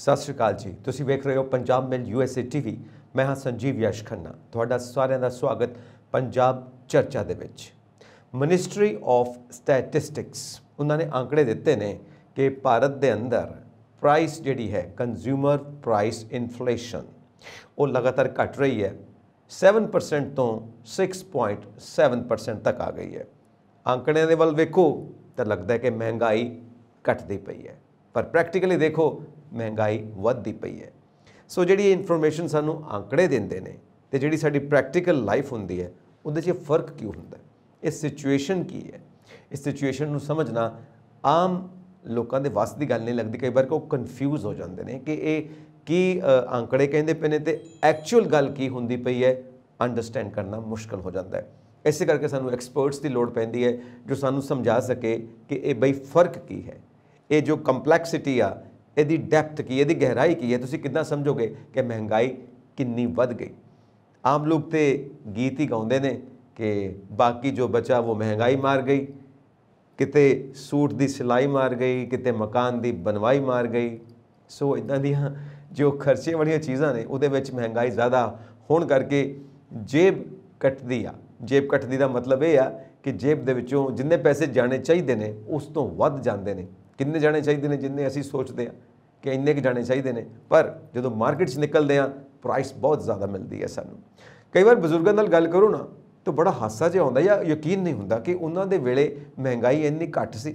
सत श्री अकाल जी। तुसीं वेख रहे हो पंजाब मेल USA TV। मैं हाँ संजीव यश खन्ना। तुहाडा सारिਆਂ ਦਾ स्वागत पंजाब चर्चा दे विच। मिनिस्ट्री ऑफ स्टैटिस्टिक्स उन्होंने आंकड़े दिते ने कि भारत के अंदर प्राइस जिहड़ी है कंज्यूमर प्राइस इन्फ्लेशन वो लगातार घट रही है। 7% तो 6.7% तक आ गई है। आंकड़े दे वल वेखो तो लगता है कि महंगाई घटती पई है, पर प्रैक्टिकली देखो महंगाई वधदी पई है। सो जिहड़ी इन्फॉर्मेशन सानू आंकड़े दिंदे ने ते जिहड़ी साडी प्रैक्टिकल लाइफ हुंदी है उहदे 'च फर्क क्यों हुंदा है, इस सिचुएशन की है। इस सिचुएशन नू समझना आम लोगों के वस की गल नहीं लगती। कई बार वो कन्फ्यूज़ हो जाते हैं कि ये की आंकड़े कहते पे ने ते एक्चुअल गल की हुंदी पई है, अंडरस्टैंड करना मुश्किल हो जाता है। इस करके सानू एक्सपर्ट्स की लोड़ पैंदी है जो सानू समझा सके कि ये बई फर्क की है, ये जो कंपलैक्सिटी आ यदी डैप्थ की, यदी गहराई की है। तुसीं किद्दां समझोगे कि महंगाई कितनी वध गई। आम लोग तो गीत ही गाउंदे ने कि बाकी जो बचा वो महंगाई मार गई, किते सूट की सिलाई मार गई, किते मकान की बनवाई मार गई। सो इदां दियां जो खर्चे वाली चीज़ां ने उहदे विच महंगाई ज़्यादा होण करके जेब कटदी आ। जेब कटदी दा मतलब ये आ कि जेब दे विचों जिन्ने पैसे जाने चाहिए ने उस तो वध जांदे ने। किन्ने जाने चाहिए ने जिन्ने असीं सोचते हैं कि इन्ने के जाने चाहिए ने, पर जो मार्केट निकलते हैं प्राइस बहुत ज़्यादा मिलती है सानू। कई बार बजुर्गों नाल गल करो ना तो बड़ा हासा जिहा आउंदा या यकीन नहीं होंदा कि उन्हां दे वेले महंगाई इन्नी घट सी।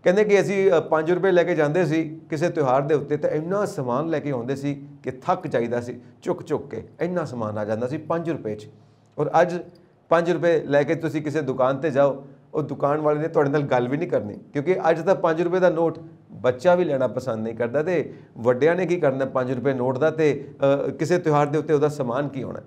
कहंदे कि असीं 5 रुपए लैके जांदे सी किसी त्यौहार दे उत्ते ते इन्ना समान लैके आउंदे सी कि थक जाईदा सी, चुक चुक के इन्ना समान आ जांदा सी 5 रुपए च। और अज 5 रुपए लैके तुसीं किसी दुकान ते जाओ, वो दुकान वाले ने तुहाडे नाल गल भी नहीं करनी, क्योंकि अज तो 5 रुपए का नोट बच्चा भी लेना पसंद नहीं करता। तो वड्डियां ने की करना 5 रुपए नोट का, तो किसी त्यौहार के उत्ते उहदा समान की होना।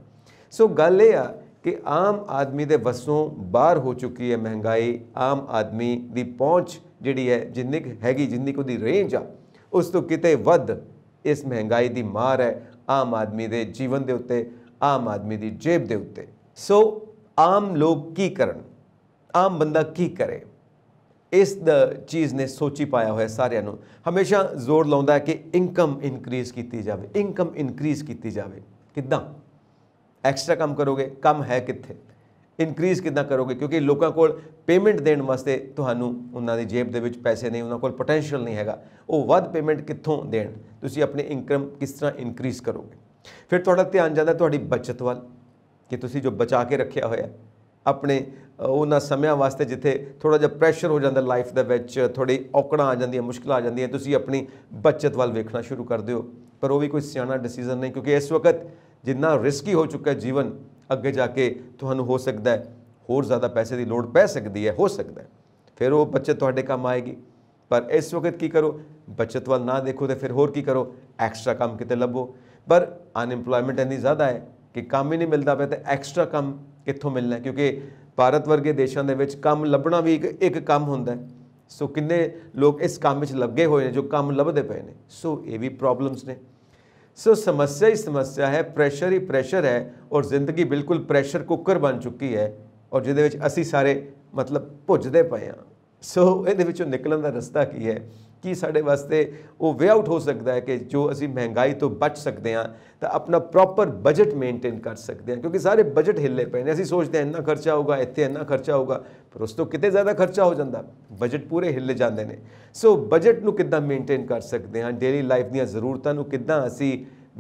सो गल ये आ कि आम आदमी के वसों बाहर हो चुकी है महंगाई। आम आदमी की पहुँच जिहड़ी है जिन्नी हैगी, जिन्नी को दी रेंज आ, उस तो किते वध इस महंगाई की मार है आम आदमी के जीवन के उत्ते, आम आदमी की जेब के उत्ते। सो आम लोग की करन, आम बंदा की करे, इस चीज़ ने सोची पाया होया सारिਆਂ ਨੂੰ। हमेशा जोर लाउंदा है कि इनकम इनक्रीज़ की जाए, इनकम इनक्रीज़ की जाए। किद्दां एक्स्ट्रा काम करोगे, कम है कित्थे, इनक्रीज़ किद्दां करोगे, क्योंकि लोगों को पेमेंट देने वास्ते तुहानूं उन्हां दी जेब दे विच पैसे नहीं, उन्हां कोल पोटेंशियल नहीं हैगा। वो वध पेमेंट कित्थों देण, तुसीं अपनी इनकम किस तरह इनक्रीज़ करोगे। फिर तुहाडा ध्यान जांदा तुहाडी बचत वाल कि तुसीं जो बचा के रखिया होया अपने उन्हां समयां वास्ते जिथे थोड़ा जिहा प्रैशर हो जाता लाइफ दे विच, थोड़ी औकड़ां आ जांदियां, मुश्किल आ जांदियां, तुसीं अपनी बचत वाल वेखना शुरू कर दिओ। पर वो भी कोई सियाणा डिसीजन नहीं, क्योंकि इस वक्त जिन्ना रिस्की हो चुका है जीवन, अगे जाके तुहानूं हो सकता है होर ज़्यादा पैसे की लोड़ पै सकती है, हो सकता है फिर वो बचत तुहाडे काम आएगी। पर इस वक्त की करो, बचत वाल ना देखो तो फिर होर की करो, एक्स्ट्रा काम किते लभो। पर अनएम्पलॉयमेंट इन्नी ज़्यादा है कि काम ही नहीं मिलता पे, तो एक्स्ट्रा काम कित्थों मिलना है, क्योंकि भारत वर्गे देशों के विच काम लभना भी एक काम होंदा है। सो किन्ने लोग इस काम में लगे हुए हैं जो काम लभदे पे ने। सो ये भी प्रॉब्लम्स ने। सो समस्या ही समस्या है, प्रेशर ही प्रेशर है, और जिंदगी बिल्कुल प्रेशर कुकर बन चुकी है, और जिहदे विच असीं सारे मतलब भुजदे पे हाँ। सो इहदे विचों निकलण दा रस्ता की है, कि साढ़े वास्ते वो वे आउट हो सकता है कि जो असी महंगाई तो बच सकते हैं, तो अपना प्रॉपर बजट मेनटेन कर सकते हैं। क्योंकि सारे बजट हिले पे ने, असी सोचते हैं इन्ना खर्चा होगा, इत्थे इन्ना खर्चा होगा, पर उस तो किते ज़्यादा खर्चा हो जाता, बजट पूरे हिले जाते हैं। सो बजट नूं किद्दां मेनटेन कर सकते हैं, डेली लाइफ दीयां ज़रूरतां नूं किद्दां असी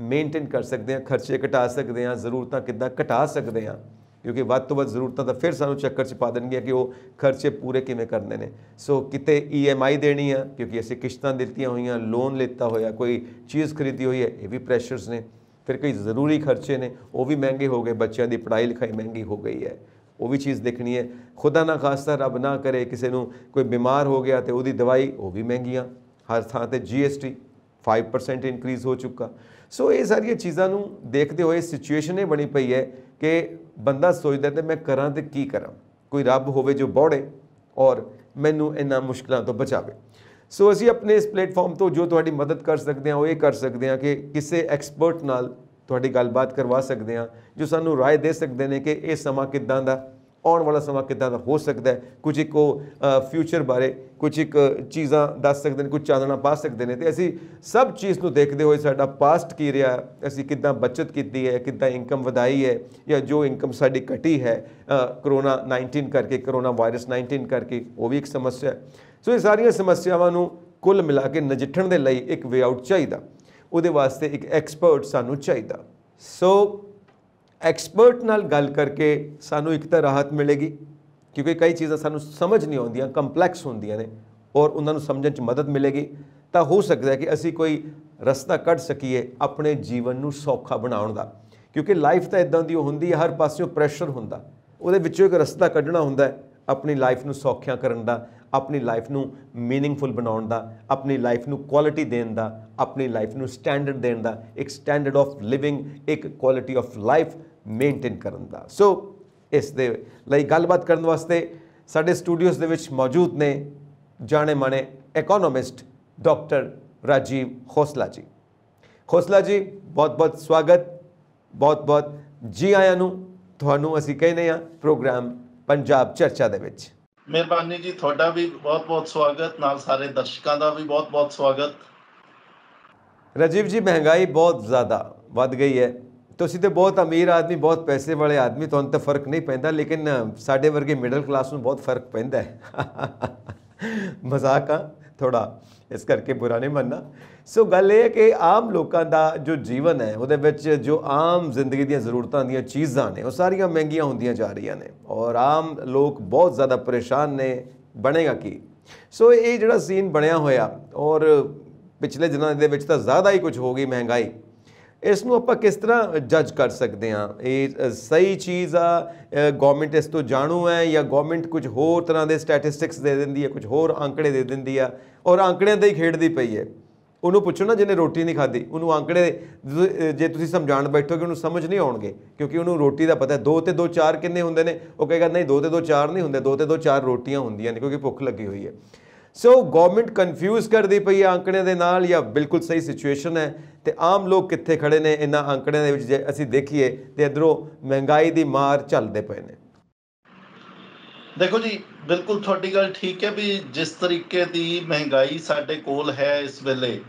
मेनटेन कर सकते हैं, खर्चे घटा सकते हैं, ज़रूरतां किद्दां घटा सकते हैं, क्योंकि वध तो वध जरूरतां तो फिर सानू चक्कर च पा देणगियां कि वो खर्चे पूरे किवें करने ने। सो किते EMI देनी है, क्योंकि असीं किश्तां दित्तियां होईयां, लोन लेता होया, कोई चीज़ खरीदी हुई है, ये भी प्रैशर्स ने। फिर कई ज़रूरी खर्चे ने, वो भी महंगे हो गए, बच्चों की पढ़ाई लिखाई महंगी हो गई है, वो भी चीज़ देखनी है। खुदा ना खास्ता रब ना करे किसी नूं कोई बीमार हो गया तो उसकी दवाई वो भी महंगियां, हर थां ते GST 5% इनक्रीज़ हो चुका। सो ये सारिया चीज़ों नूं देखते हुए सिचुएशन ये बनी पई है कि बंदा सोचता है मैं करा तो की करा, कोई रब होवे जो बौड़े और मैनू इन्हां मुश्किलों तो बचावे। सो असी अपने इस प्लेटफॉर्म तो जो तुहाडी मदद कर सकते हैं वो ये कर सकते हैं कि किसी एक्सपर्ट नाल तुहाडी गलबात करवा सकते हैं, जो सानू राय दे सकते हैं कि यह समा किद्दां दा ਆਉਣ ਵਾਲਾ ਸਮਾਂ ਕਿੱਦਾਂ ਦਾ ਹੋ ਸਕਦਾ ਹੈ, ਕੁਝ ਇੱਕ ਉਹ ਫਿਊਚਰ ਬਾਰੇ ਕੁਝ ਇੱਕ ਚੀਜ਼ਾਂ ਦੱਸ ਸਕਦੇ ਨੇ, ਕੁਝ ਚਾਨਣਾ ਪਾ ਸਕਦੇ ਨੇ। ਤੇ ਅਸੀਂ ਸਭ ਚੀਜ਼ ਨੂੰ ਦੇਖਦੇ ਹੋਏ ਸਾਡਾ ਪਾਸਟ ਕੀ ਰਿਹਾ, ਅਸੀਂ ਕਿੱਦਾਂ ਬੱਚਤ ਕੀਤੀ ਹੈ, ਕਿੱਦਾਂ ਇਨਕਮ ਵਧਾਈ ਹੈ, ਜਾਂ ਜੋ ਇਨਕਮ ਸਾਡੀ ਘਟੀ ਹੈ ਕਰੋਨਾ 19 ਕਰਕੇ, ਕਰੋਨਾ ਵਾਇਰਸ 19 ਕਰਕੇ, ਉਹ ਵੀ ਇੱਕ ਸਮੱਸਿਆ ਹੈ। ਸੋ ਇਹ ਸਾਰੀਆਂ ਸਮੱਸਿਆਵਾਂ ਨੂੰ ਕੁੱਲ ਮਿਲਾ ਕੇ ਨਜਿੱਠਣ ਦੇ ਲਈ ਇੱਕ ਵੇ ਆਊਟ ਚਾਹੀਦਾ, ਉਹਦੇ ਵਾਸਤੇ ਇੱਕ ਐਕਸਪਰਟ ਸਾਨੂੰ ਚਾਹੀਦਾ। ਸੋ ਐਕਸਪਰਟ ਨਾਲ ਗੱਲ ਕਰਕੇ ਸਾਨੂੰ ਇੱਕ ਤਾਂ ਰਾਹਤ ਮਿਲੇਗੀ, ਕਿਉਂਕਿ ਕਈ ਚੀਜ਼ਾਂ ਸਾਨੂੰ ਸਮਝ ਨਹੀਂ ਆਉਂਦੀਆਂ, ਕੰਪਲੈਕਸ ਹੁੰਦੀਆਂ ਨੇ, ਔਰ ਉਹਨਾਂ ਨੂੰ ਸਮਝਣ 'ਚ ਮਦਦ ਮਿਲੇਗੀ। ਤਾਂ ਹੋ ਸਕਦਾ ਹੈ ਕਿ ਅਸੀਂ ਕੋਈ ਰਸਤਾ ਕੱਢ ਸਕੀਏ ਆਪਣੇ ਜੀਵਨ ਨੂੰ ਸੌਖਾ ਬਣਾਉਣ ਦਾ, ਕਿਉਂਕਿ ਲਾਈਫ ਤਾਂ ਇਦਾਂ ਦੀ ਹੁੰਦੀ ਹੈ, ਹਰ ਪਾਸਿਓਂ ਪ੍ਰੈਸ਼ਰ ਹੁੰਦਾ, ਉਹਦੇ ਵਿੱਚੋਂ ਇੱਕ ਰਸਤਾ ਕੱਢਣਾ ਹੁੰਦਾ ਹੈ ਆਪਣੀ ਲਾਈਫ ਨੂੰ ਸੌਖਿਆਂ ਕਰਨ ਦਾ, ਆਪਣੀ ਲਾਈਫ ਨੂੰ ਮੀਨਿੰਗਫੁਲ ਬਣਾਉਣ ਦਾ, ਆਪਣੀ ਲਾਈਫ ਨੂੰ ਕੁਆਲਿਟੀ ਦੇਣ ਦਾ, ਆਪਣੀ ਲਾਈਫ ਨੂੰ ਸਟੈਂਡਰਡ ਦੇਣ ਦਾ, ਇੱਕ ਸਟੈਂਡਰਡ ਆਫ ਲਿਵਿੰਗ, ਇੱਕ ਕੁਆਲਿਟੀ ਆਫ ਲਾਈਫ ਮੇਨਟੇਨ ਕਰਨ ਦਾ। ਸੋ ਇਸ ਦੇ ਲਈ ਗੱਲਬਾਤ ਕਰਨ ਵਾਸਤੇ ਸਾਡੇ ਸਟੂਡੀਓਜ਼ ਦੇ ਵਿੱਚ ਮੌਜੂਦ ਨੇ ਜਾਣੇ ਮਾਣੇ ਇਕੋਨੋਮਿਸਟ ਡਾਕਟਰ ਰਾਜੀਵ ਖੋਸਲਾ ਜੀ। ਖੋਸਲਾ ਜੀ, ਬਹੁਤ ਬਹੁਤ ਸਵਾਗਤ, ਬਹੁਤ ਬਹੁਤ ਜੀ ਆਇਆਂ ਨੂੰ ਤੁਹਾਨੂੰ ਅਸੀਂ ਕਹਿੰਦੇ ਹਾਂ ਪ੍ਰੋਗਰਾਮ ਪੰਜਾਬ ਚਰਚਾ ਦੇ ਵਿੱਚ। ਮਿਹਰਬਾਨੀ ਜੀ, ਤੁਹਾਡਾ ਵੀ ਬਹੁਤ ਬਹੁਤ ਸਵਾਗਤ, ਨਾਲ ਸਾਰੇ ਦਰਸ਼ਕਾਂ ਦਾ ਵੀ ਬਹੁਤ ਬਹੁਤ ਸਵਾਗਤ। ਰਾਜੀਵ ਜੀ, ਮਹਿੰਗਾਈ ਬਹੁਤ ਜ਼ਿਆਦਾ ਵੱਧ ਗਈ ਹੈ। ਤੁਸੀਂ ਤਾਂ ਬਹੁਤ ਅਮੀਰ ਆਦਮੀ, ਬਹੁਤ ਪੈਸੇ ਵਾਲੇ ਆਦਮੀ, ਤੁਹਾਨੂੰ ਤਾਂ ਫਰਕ ਨਹੀਂ ਪੈਂਦਾ, ਲੇਕਿਨ ਸਾਡੇ ਵਰਗੇ ਮਿਡਲ ਕਲਾਸ ਨੂੰ ਬਹੁਤ ਫਰਕ ਪੈਂਦਾ ਹੈ। ਮਜ਼ਾਕ ਆ ਥੋੜ੍ਹਾ, ਇਸ ਕਰਕੇ ਬੁਰਾ ਨਹੀਂ ਮੰਨਣਾ। ਸੋ ਗੱਲ ਇਹ ਹੈ ਕਿ ਆਮ ਲੋਕਾਂ ਦਾ ਜੋ ਜੀਵਨ ਹੈ ਉਹਦੇ ਵਿੱਚ ਜੋ ਆਮ ਜ਼ਿੰਦਗੀ ਦੀਆਂ ਜ਼ਰੂਰਤਾਂ ਦੀਆਂ ਚੀਜ਼ਾਂ ਨੇ ਉਹ ਸਾਰੀਆਂ ਮਹਿੰਗੀਆਂ ਹੁੰਦੀਆਂ ਜਾ ਰਹੀਆਂ ਨੇ, ਔਰ ਆਮ ਲੋਕ ਬਹੁਤ ਜ਼ਿਆਦਾ ਪਰੇਸ਼ਾਨ ਨੇ। ਬਣੇਗਾ ਕੀ? ਸੋ ਇਹ ਜਿਹੜਾ ਸੀਨ ਬਣਿਆ ਹੋਇਆ, ਔਰ ਪਿਛਲੇ ਦਿਨਾਂ ਦੇ ਵਿੱਚ ਤਾਂ ਜ਼ਿਆਦਾ ਹੀ ਕੁਝ ਹੋ ਗਈ ਮਹਿੰਗਾਈ, ਇਸ ਨੂੰ ਆਪਾਂ ਕਿਸ ਤਰ੍ਹਾਂ ਜੱਜ ਕਰ ਸਕਦੇ ਹਾਂ? ਇਹ ਸਹੀ ਚੀਜ਼ ਆ, ਗੌਰਮੈਂਟ ਇਸ ਤੋਂ ਜਾਣੂ ਹੈ, ਜਾਂ ਗੌਰਮੈਂਟ ਕੁਝ ਹੋਰ ਤਰ੍ਹਾਂ ਦੇ ਸਟੈਟਿਸਟਿਕਸ ਦੇ ਦਿੰਦੀ ਹੈ, ਕੁਝ ਹੋਰ ਅੰਕੜੇ ਦੇ ਦਿੰਦੀ ਆ, ਔਰ ਅੰਕੜਿਆਂ 'ਤੇ ਹੀ ਖੇਡਦੀ ਪਈ ਹੈ? ਉਹਨੂੰ ਪੁੱਛੋ ਨਾ ਜਿਹਨੇ ਰੋਟੀ ਨਹੀਂ ਖਾਧੀ, ਉਹਨੂੰ ਅੰਕੜੇ ਜੇ ਤੁਸੀਂ ਸਮਝਾਉਣ ਬੈਠੋਗੇ ਉਹਨੂੰ ਸਮਝ ਨਹੀਂ ਆਉਣਗੇ, ਕਿਉਂਕਿ ਉਹਨੂੰ ਰੋਟੀ ਦਾ ਪਤਾ 2 ਤੇ 2 4 ਕਿੰਨੇ ਹੁੰਦੇ ਨੇ। ਉਹ ਕਹੇਗਾ ਨਹੀਂ 2 ਤੇ 2 4 ਨਹੀਂ ਹੁੰਦੇ, 2 ਤੇ 2 4 ਰੋਟੀਆਂ ਹੁੰਦੀਆਂ ਨੇ, ਕਿਉਂਕਿ ਭੁੱਖ ਲੱਗੀ ਹੋਈ ਹੈ। ਸੋ ਗੌਰਮੈਂਟ ਕਨਫਿਊਜ਼ ਕਰਦੀ ਪਈ ਹੈ ਅੰਕੜਿਆਂ ਦੇ ਨਾਲ, ਜਾਂ ਬਿਲਕੁਲ ਸਹੀ ਸਿਚੁਏਸ਼ਨ ਹੈ? ਤੇ ਆਮ ਲੋਕ ਕਿੱਥੇ ਖੜੇ ਨੇ ਇਹਨਾਂ ਅੰਕੜਿਆਂ ਦੇ ਵਿੱਚ? ਜੇ ਅਸੀਂ ਦੇਖੀਏ ਤੇ ਇੱਧਰੋਂ ਮਹਿੰਗਾਈ ਦੀ ਮਾਰ ਚੱਲਦੇ ਪਏ ਨੇ। ਦੇਖੋ ਜੀ, ਬਿਲਕੁਲ ਤੁਹਾਡੀ ਗੱਲ ਠੀਕ ਹੈ ਵੀ ਜਿਸ ਤਰੀਕੇ ਦੀ ਮਹਿੰਗਾਈ ਸਾਡੇ ਕੋਲ ਹੈ ਇਸ ਵੇਲੇ,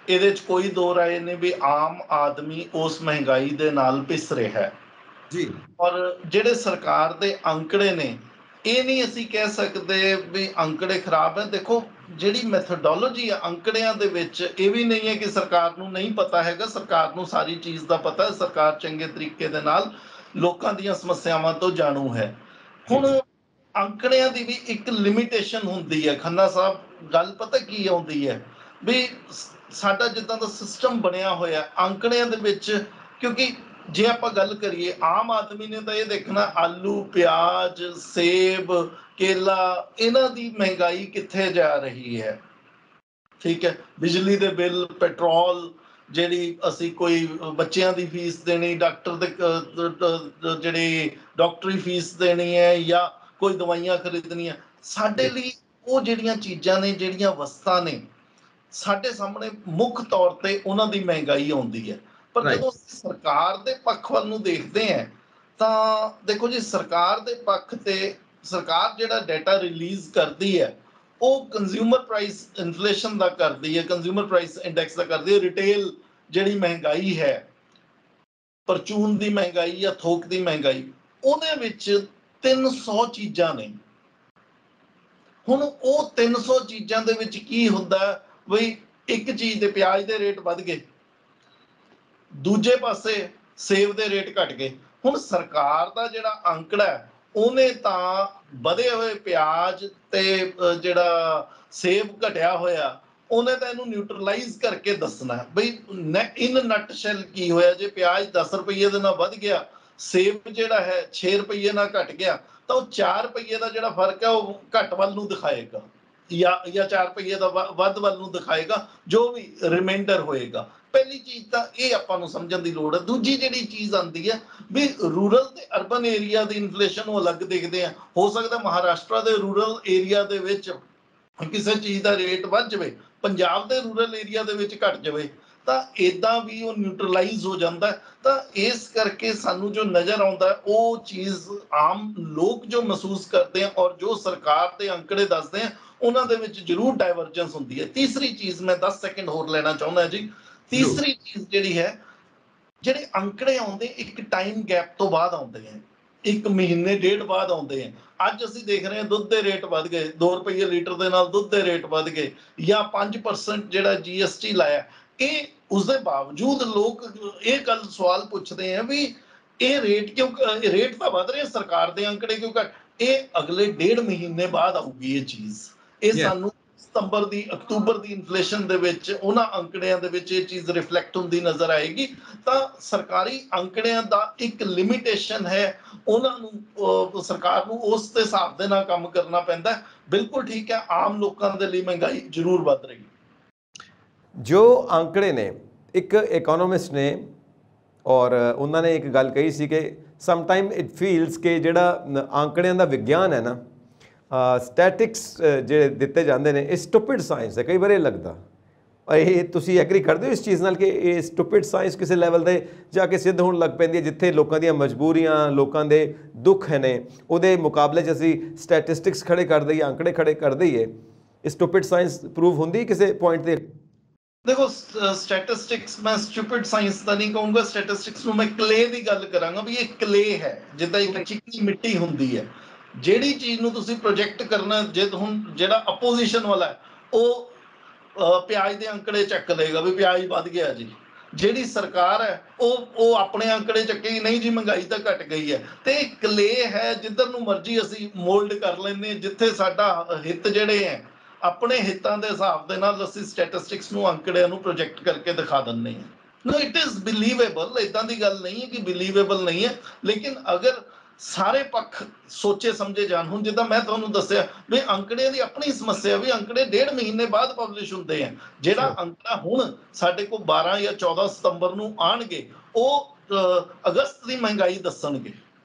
ਇਹਦੇ 'ਚ ਕੋਈ ਦੋ ਰਾਏ ਨਹੀਂ ਵੀ ਆਮ ਆਦਮੀ ਉਸ ਮਹਿੰਗਾਈ ਦੇ ਨਾਲ ਪਿਸ ਰਿਹਾ ਹੈ ਜੀ। ਔਰ ਜਿਹੜੇ ਸਰਕਾਰ ਦੇ ਅੰਕੜੇ ਨੇ, ਇਹ ਨਹੀਂ ਅਸੀਂ ਕਹਿ ਸਕਦੇ ਵੀ ਅੰਕੜੇ ਖਰਾਬ ਹੈ। ਦੇਖੋ, ਜਿਹੜੀ ਮੈਥੋਡੋਲੋਜੀ ਆ ਅੰਕੜਿਆਂ ਦੇ ਵਿੱਚ, ਇਹ ਵੀ ਨਹੀਂ ਹੈ ਕਿ ਸਰਕਾਰ ਨੂੰ ਨਹੀਂ ਪਤਾ ਹੈਗਾ, ਸਰਕਾਰ ਨੂੰ ਸਾਰੀ ਚੀਜ਼ ਦਾ ਪਤਾ ਹੈ। ਸਰਕਾਰ ਚੰਗੇ ਤਰੀਕੇ ਦੇ ਨਾਲ ਲੋਕਾਂ ਦੀਆਂ ਸਮੱਸਿਆਵਾਂ ਤੋਂ ਜਾਣੂ ਹੈ। ਹੁਣ ਅੰਕੜਿਆਂ ਦੀ ਵੀ ਇੱਕ ਲਿਮਿਟੇਸ਼ਨ ਹੁੰਦੀ ਹੈ। ਖੰਨਾ ਸਾਹਿਬ, ਗੱਲ ਪਤਾ ਕੀ ਆਉਂਦੀ ਹੈ ਵੀ ਸਾਡਾ ਜਿੱਦਾਂ ਦਾ ਸਿਸਟਮ ਬਣਿਆ ਹੋਇਆ ਅੰਕੜਿਆਂ ਦੇ ਵਿੱਚ, ਕਿਉਂਕਿ ਜੇ ਆਪਾਂ ਗੱਲ ਕਰੀਏ ਆਮ ਆਦਮੀ ਨੇ ਤਾਂ ਇਹ ਦੇਖਣਾ ਆਲੂ, ਪਿਆਜ਼, ਸੇਬ, ਕੇਲਾ, ਇਹਨਾਂ ਦੀ ਮਹਿੰਗਾਈ ਕਿੱਥੇ ਜਾ ਰਹੀ ਹੈ। ਠੀਕ ਹੈ, ਬਿਜਲੀ ਦੇ ਬਿੱਲ, ਪੈਟਰੋਲ, ਜਿਹੜੀ ਅਸੀਂ ਕੋਈ ਬੱਚਿਆਂ ਦੀ ਫੀਸ ਦੇਣੀ, ਡਾਕਟਰ ਦੇ ਜਿਹੜੀ ਡਾਕਟਰੀ ਫੀਸ ਦੇਣੀ ਹੈ, ਜਾਂ ਕੋਈ ਦਵਾਈਆਂ ਖਰੀਦਣੀਆਂ, ਸਾਡੇ ਲਈ ਉਹ ਜਿਹੜੀਆਂ ਚੀਜ਼ਾਂ ਨੇ, ਜਿਹੜੀਆਂ ਵਸਤਾਂ ਨੇ, ਸਾਡੇ ਸਾਹਮਣੇ ਮੁੱਖ ਤੌਰ ਤੇ ਉਹਨਾਂ ਦੀ ਮਹਿੰਗਾਈ ਆਉਂਦੀ ਹੈ। ਪਰ ਜਦੋਂ ਸਰਕਾਰ ਦੇ ਪੱਖ ਵੱਲ ਨੂੰ ਦੇਖਦੇ ਹਾਂ ਤਾਂ ਦੇਖੋ ਜੀ, ਸਰਕਾਰ ਦੇ ਪੱਖ ਤੇ ਸਰਕਾਰ ਜਿਹੜਾ ਡਾਟਾ ਰਿਲੀਜ਼ ਕਰਦੀ ਹੈ ਉਹ ਕੰਜ਼ਿਊਮਰ ਪ੍ਰਾਈਸ ਇਨਫਲੇਸ਼ਨ ਦਾ ਕਰਦੀ ਹੈ, ਕੰਜ਼ਿਊਮਰ ਪ੍ਰਾਈਸ ਇੰਡੈਕਸ ਦਾ ਕਰਦੀ ਹੈ। ਰਿਟੇਲ ਜਿਹੜੀ ਮਹਿੰਗਾਈ ਹੈ, ਪਰਚੂਨ ਦੀ ਮਹਿੰਗਾਈ ਜਾਂ ਥੋਕ ਦੀ ਮਹਿੰਗਾਈ, ਉਹਦੇ ਵਿੱਚ 300 ਚੀਜ਼ਾਂ ਨੇ। ਹੁਣ ਉਹ 300 ਚੀਜ਼ਾਂ ਦੇ ਵਿੱਚ ਕੀ ਹੁੰਦਾ ਬਈ, ਇੱਕ ਚੀਜ਼ ਦੇ ਪਿਆਜ਼ ਦੇ ਰੇਟ ਵੱਧ ਗਏ, ਦੂਜੇ ਪਾਸੇ ਸੇਬ ਦੇ ਰੇਟ ਘਟ ਗਏ। ਹੁਣ ਸਰਕਾਰ ਦਾ ਜਿਹੜਾ ਅੰਕੜਾ ਉਹਨੇ ਤਾਂ ਵਧੇ ਹੋਏ ਪਿਆਜ਼ ਤੇ ਜਿਹੜਾ ਸੇਬ ਘਟਿਆ ਹੋਇਆ, ਉਹਨੇ ਤਾਂ ਇਹਨੂੰ ਨਿਊਟਰਲਾਈਜ਼ ਕਰਕੇ ਦੱਸਣਾ ਬਈ ਇਨ ਨਟ ਸ਼ੈਲ ਕੀ ਹੋਇਆ। ਜੇ ਪਿਆਜ਼ 10 ਰੁਪਏ ਦੇ ਨਾਲ ਵੱਧ ਗਿਆ, ਸੇਬ ਜਿਹੜਾ ਹੈ 6 ਰੁਪਏ ਨਾਲ ਘਟ ਗਿਆ, ਤਾਂ ਉਹ 4 ਰੁਪਏ ਦਾ ਜਿਹੜਾ ਫਰਕ ਹੈ ਉਹ ਘੱਟ ਵੱਲ ਨੂੰ ਦਿਖਾਏਗਾ, ਜਾਂ 4 ਰੁਪਏ ਦਾ ਵੱਧ ਵੱਲ ਨੂੰ ਦਿਖਾਏਗਾ, ਜੋ ਵੀ ਰਿਮਾਈਂਡਰ ਹੋਏਗਾ। ਪਹਿਲੀ ਚੀਜ਼ ਤਾਂ ਇਹ ਆਪਾਂ ਨੂੰ ਸਮਝਣ ਦੀ ਲੋੜ ਹੈ। ਦੂਜੀ ਜਿਹੜੀ ਚੀਜ਼ ਆਉਂਦੀ ਹੈ ਵੀ ਰੂਰਲ ਤੇ ਅਰਬਨ ਏਰੀਆ ਦੀ ਇਨਫਲੇਸ਼ਨ ਉਹ ਅਲੱਗ ਦੇਖਦੇ ਆ। ਹੋ ਸਕਦਾ ਮਹਾਰਾਸ਼ਟਰ ਦੇ ਰੂਰਲ ਏਰੀਆ ਦੇ ਵਿੱਚ ਕਿਸੇ ਚੀਜ਼ ਦਾ ਰੇਟ ਵੱਧ ਜਾਵੇ, ਪੰਜਾਬ ਦੇ ਰੂਰਲ ਏਰੀਆ ਦੇ ਵਿੱਚ ਘਟ ਜਾਵੇ, ਤਾਂ ਇਦਾਂ ਵੀ ਉਹ ਨਿਊਟਰਲਾਈਜ਼ ਹੋ ਜਾਂਦਾ ਹੈ। ਤਾਂ ਇਸ ਕਰਕੇ ਸਾਨੂੰ ਜੋ ਨਜ਼ਰ ਆਉਂਦਾ ਹੈ ਉਹ ਚੀਜ਼ ਆਮ ਲੋਕ ਜੋ ਮਹਿਸੂਸ ਕਰਦੇ ਆ ਔਰ ਜੋ ਸਰਕਾਰ ਦੇ ਅੰਕੜੇ ਦੱਸਦੇ ਆ ਉਹਨਾਂ ਦੇ ਵਿੱਚ ਜ਼ਰੂਰ ਡਾਇਵਰਜੈਂਸ ਹੁੰਦੀ ਹੈ। ਤੀਸਰੀ ਚੀਜ਼ ਮੈਂ 10 ਸੈਕਿੰਡ ਹੋਰ ਲੈਣਾ ਚਾਹੁੰਦਾ ਜੀ। ਤੀਸਰੀ ਚੀਜ਼ ਜਿਹੜੀ ਹੈ, ਜਿਹੜੇ ਅੰਕੜੇ ਆਉਂਦੇ ਇੱਕ ਟਾਈਮ ਗੈਪ ਤੋਂ ਬਾਅਦ ਆਉਂਦੇ ਆ, 1 ਮਹੀਨੇ ਡੇਢ ਬਾਅਦ ਆਉਂਦੇ ਆ। ਅੱਜ ਅਸੀਂ ਦੇਖ ਰਹੇ ਹਾਂ ਦੁੱਧ ਦੇ ਰੇਟ ਵੱਧ ਗਏ, 2 ਰੁਪਏ ਲੀਟਰ ਦੇ ਨਾਲ ਦੁੱਧ ਦੇ ਰੇਟ ਵੱਧ ਗਏ, ਜਾਂ 5% ਜਿਹੜਾ GST ਲਾਇਆ। ਇਹ ਉਸਦੇ ਬਾਵਜੂਦ ਲੋਕ ਇਹ ਗੱਲ ਸਵਾਲ ਪੁੱਛਦੇ ਆ ਵੀ ਇਹ ਰੇਟ ਕਿਉਂ, ਰੇਟ ਤਾਂ ਵੱਧ ਰਹੇ, ਸਰਕਾਰ ਦੇ ਅੰਕੜੇ ਕਿਉਂ ਘੱਟ? ਇਹ ਅਗਲੇ 1.5 ਮਹੀਨੇ ਬਾਅਦ ਆਊਗੀ ਇਹ ਚੀਜ਼। ਇਹ ਸਾਨੂੰ ਸਤੰਬਰ ਦੀ ਅਕਤੂਬਰ ਦੀ ਇਨਫਲੇਸ਼ਨ ਦੇ ਵਿੱਚ ਉਹਨਾਂ ਅੰਕੜਿਆਂ ਦੇ ਵਿੱਚ ਇਹ ਚੀਜ਼ ਰਿਫਲੈਕਟ ਹੁੰਦੀ ਨਜ਼ਰ ਆਏਗੀ। ਤਾਂ ਸਰਕਾਰੀ ਅੰਕੜਿਆਂ ਦਾ ਇੱਕ ਲਿਮਿਟੇਸ਼ਨ ਹੈ, ਉਹਨਾਂ ਨੂੰ ਸਰਕਾਰ ਨੂੰ ਉਸ ਦੇ ਹਿਸਾਬ ਦੇ ਨਾਲ ਕੰਮ ਕਰਨਾ ਪੈਂਦਾ। ਬਿਲਕੁਲ ਠੀਕ ਹੈ, ਆਮ ਲੋਕਾਂ ਦੇ ਲਈ ਮਹਿੰਗਾਈ ਜ਼ਰੂਰ ਵੱਧ ਰਹੀ। ਜੋ ਅੰਕੜੇ ਨੇ, ਇੱਕ ਇਕਨੋਮਿਸਟ ਨੇ ਔਰ ਉਹਨਾਂ ਨੇ ਇੱਕ ਗੱਲ ਕਹੀ ਸੀ ਕਿ ਸਮਟਾਈਮ ਇਟ ਫੀਲਸ ਕਿ ਜਿਹੜਾ ਅੰਕੜਿਆਂ ਦਾ ਵਿਗਿਆਨ ਹੈ ਨਾ, ਸਟੈਟਿਕਸ ਜਿਹੜੇ ਦਿੱਤੇ ਜਾਂਦੇ ਨੇ, ਇਹ ਸਟੂਪਿਡ ਸਾਇੰਸ ਹੈ। ਕਈ ਵਾਰ ਇਹ ਲੱਗਦਾ, ਇਹ ਤੁਸੀਂ ਐਗਰੀ ਕਰਦੇ ਹੋ ਇਸ ਚੀਜ਼ ਨਾਲ ਕਿ ਇਹ ਸਟੂਪਿਡ ਸਾਇੰਸ ਕਿਸੇ ਲੈਵਲ ਦੇ ਜਾ ਕੇ ਸਿੱਧ ਹੋਣ ਲੱਗ ਪੈਂਦੀ ਹੈ, ਜਿੱਥੇ ਲੋਕਾਂ ਦੀਆਂ ਮਜਬੂਰੀਆਂ, ਲੋਕਾਂ ਦੇ ਦੁੱਖ ਨੇ, ਉਹਦੇ ਮੁਕਾਬਲੇ 'ਚ ਅਸੀਂ ਸਟੈਟਿਸਟਿਕਸ ਖੜੇ ਕਰ ਦਈਏ, ਅੰਕੜੇ ਖੜੇ ਕਰ ਦਈਏ। ਇਹ ਸਟੂਪਿਡ ਸਾਇੰਸ ਪ੍ਰੂਵ ਹੁੰਦੀ ਕਿਸੇ ਪੁਆਇੰਟ ਤੇ? ਦੇਖੋ, ਸਟੈਟਿਸਟਿਕਸ ਮੈਂ ਸਟੂਪਿਡ ਸਾਇੰਸ ਤਾਂ ਨਹੀਂ ਕਹੂੰਗਾ। ਸਟੈਟਿਸਟਿਕਸ ਨੂੰ ਮੈਂ ਕਲੇ ਦੀ ਗੱਲ ਕਰਾਂਗਾ ਵੀ ਇਹ ਕਲੇ ਹੈ, ਜਿੱਦਾਂ ਇੱਕ ਚਿਕਨੀ ਮਿੱਟੀ ਹੁੰਦੀ ਹੈ। ਜਿਹੜੀ ਚੀਜ਼ ਨੂੰ ਤੁਸੀਂ ਪ੍ਰੋਜੈਕਟ ਕਰਨਾ, ਜੇ ਹੁਣ ਜਿਹੜਾ ਅਪੋਜੀਸ਼ਨ ਵਾਲਾ ਉਹ ਪਿਆਜ਼ ਦੇ ਅੰਕੜੇ ਚੱਕ ਲਏਗਾ ਵੀ ਪਿਆਜ਼ ਵੱਧ ਗਿਆ ਜੀ, ਜਿਹੜੀ ਸਰਕਾਰ ਹੈ ਉਹ ਆਪਣੇ ਅੰਕੜੇ ਚੱਕੇਗੀ, ਨਹੀਂ ਜੀ ਮਹਿੰਗਾਈ ਤਾਂ ਘਟ ਗਈ ਹੈ। ਤੇ ਇਹ ਕਲੇ ਹੈ, ਜਿੱਧਰ ਨੂੰ ਮਰਜ਼ੀ ਅਸੀਂ ਮੋਲਡ ਕਰ ਲੈਂਦੇ, ਜਿੱਥੇ ਸਾਡਾ ਹਿੱਤ ਜਿਹੜੇ ਹੈ, ਆਪਣੇ ਹਿੱਤਾਂ ਦੇ ਹਿਸਾਬ ਦੇ ਨਾਲ ਅਸੀਂ ਸਟੈਟਿਸਟਿਕਸ ਨੂੰ, ਅੰਕੜਿਆਂ ਨੂੰ ਪ੍ਰੋਜੈਕਟ ਕਰਕੇ ਦਿਖਾ ਦਿੰਦੇ ਹਾਂ। ਨੋ, ਇਟ ਇਜ਼ ਬਿਲੀਵੇਬਲ। ਇਦਾਂ ਦੀ ਗੱਲ ਨਹੀਂ ਹੈ ਕਿ ਬਿਲੀਵੇਬਲ ਨਹੀਂ ਹੈ, ਲੇਕਿਨ ਅਗਰ ਸਾਰੇ ਪੱਖ ਸੋਚੇ ਸਮਝੇ ਜਾਣ। ਹੁਣ ਜਿੱਦਾਂ ਮੈਂ ਤੁਹਾਨੂੰ ਦੱਸਿਆ ਵੀ ਅੰਕੜਿਆਂ ਦੀ ਆਪਣੀ ਸਮੱਸਿਆ ਵੀ ਅੰਕੜੇ 1.5 ਮਹੀਨੇ ਬਾਅਦ ਪਬਲਿਸ਼ ਹੁੰਦੇ ਆ। ਜਿਹੜਾ ਅੰਕੜਾ ਹੁਣ ਸਾਡੇ ਕੋਲ 12 ਜਾਂ 14 ਸਤੰਬਰ ਨੂੰ ਆਣਗੇ, ਉਹ ਅਗਸਤ ਦੀ ਮਹਿੰਗਾਈ ਦੱਸਣਗੇ।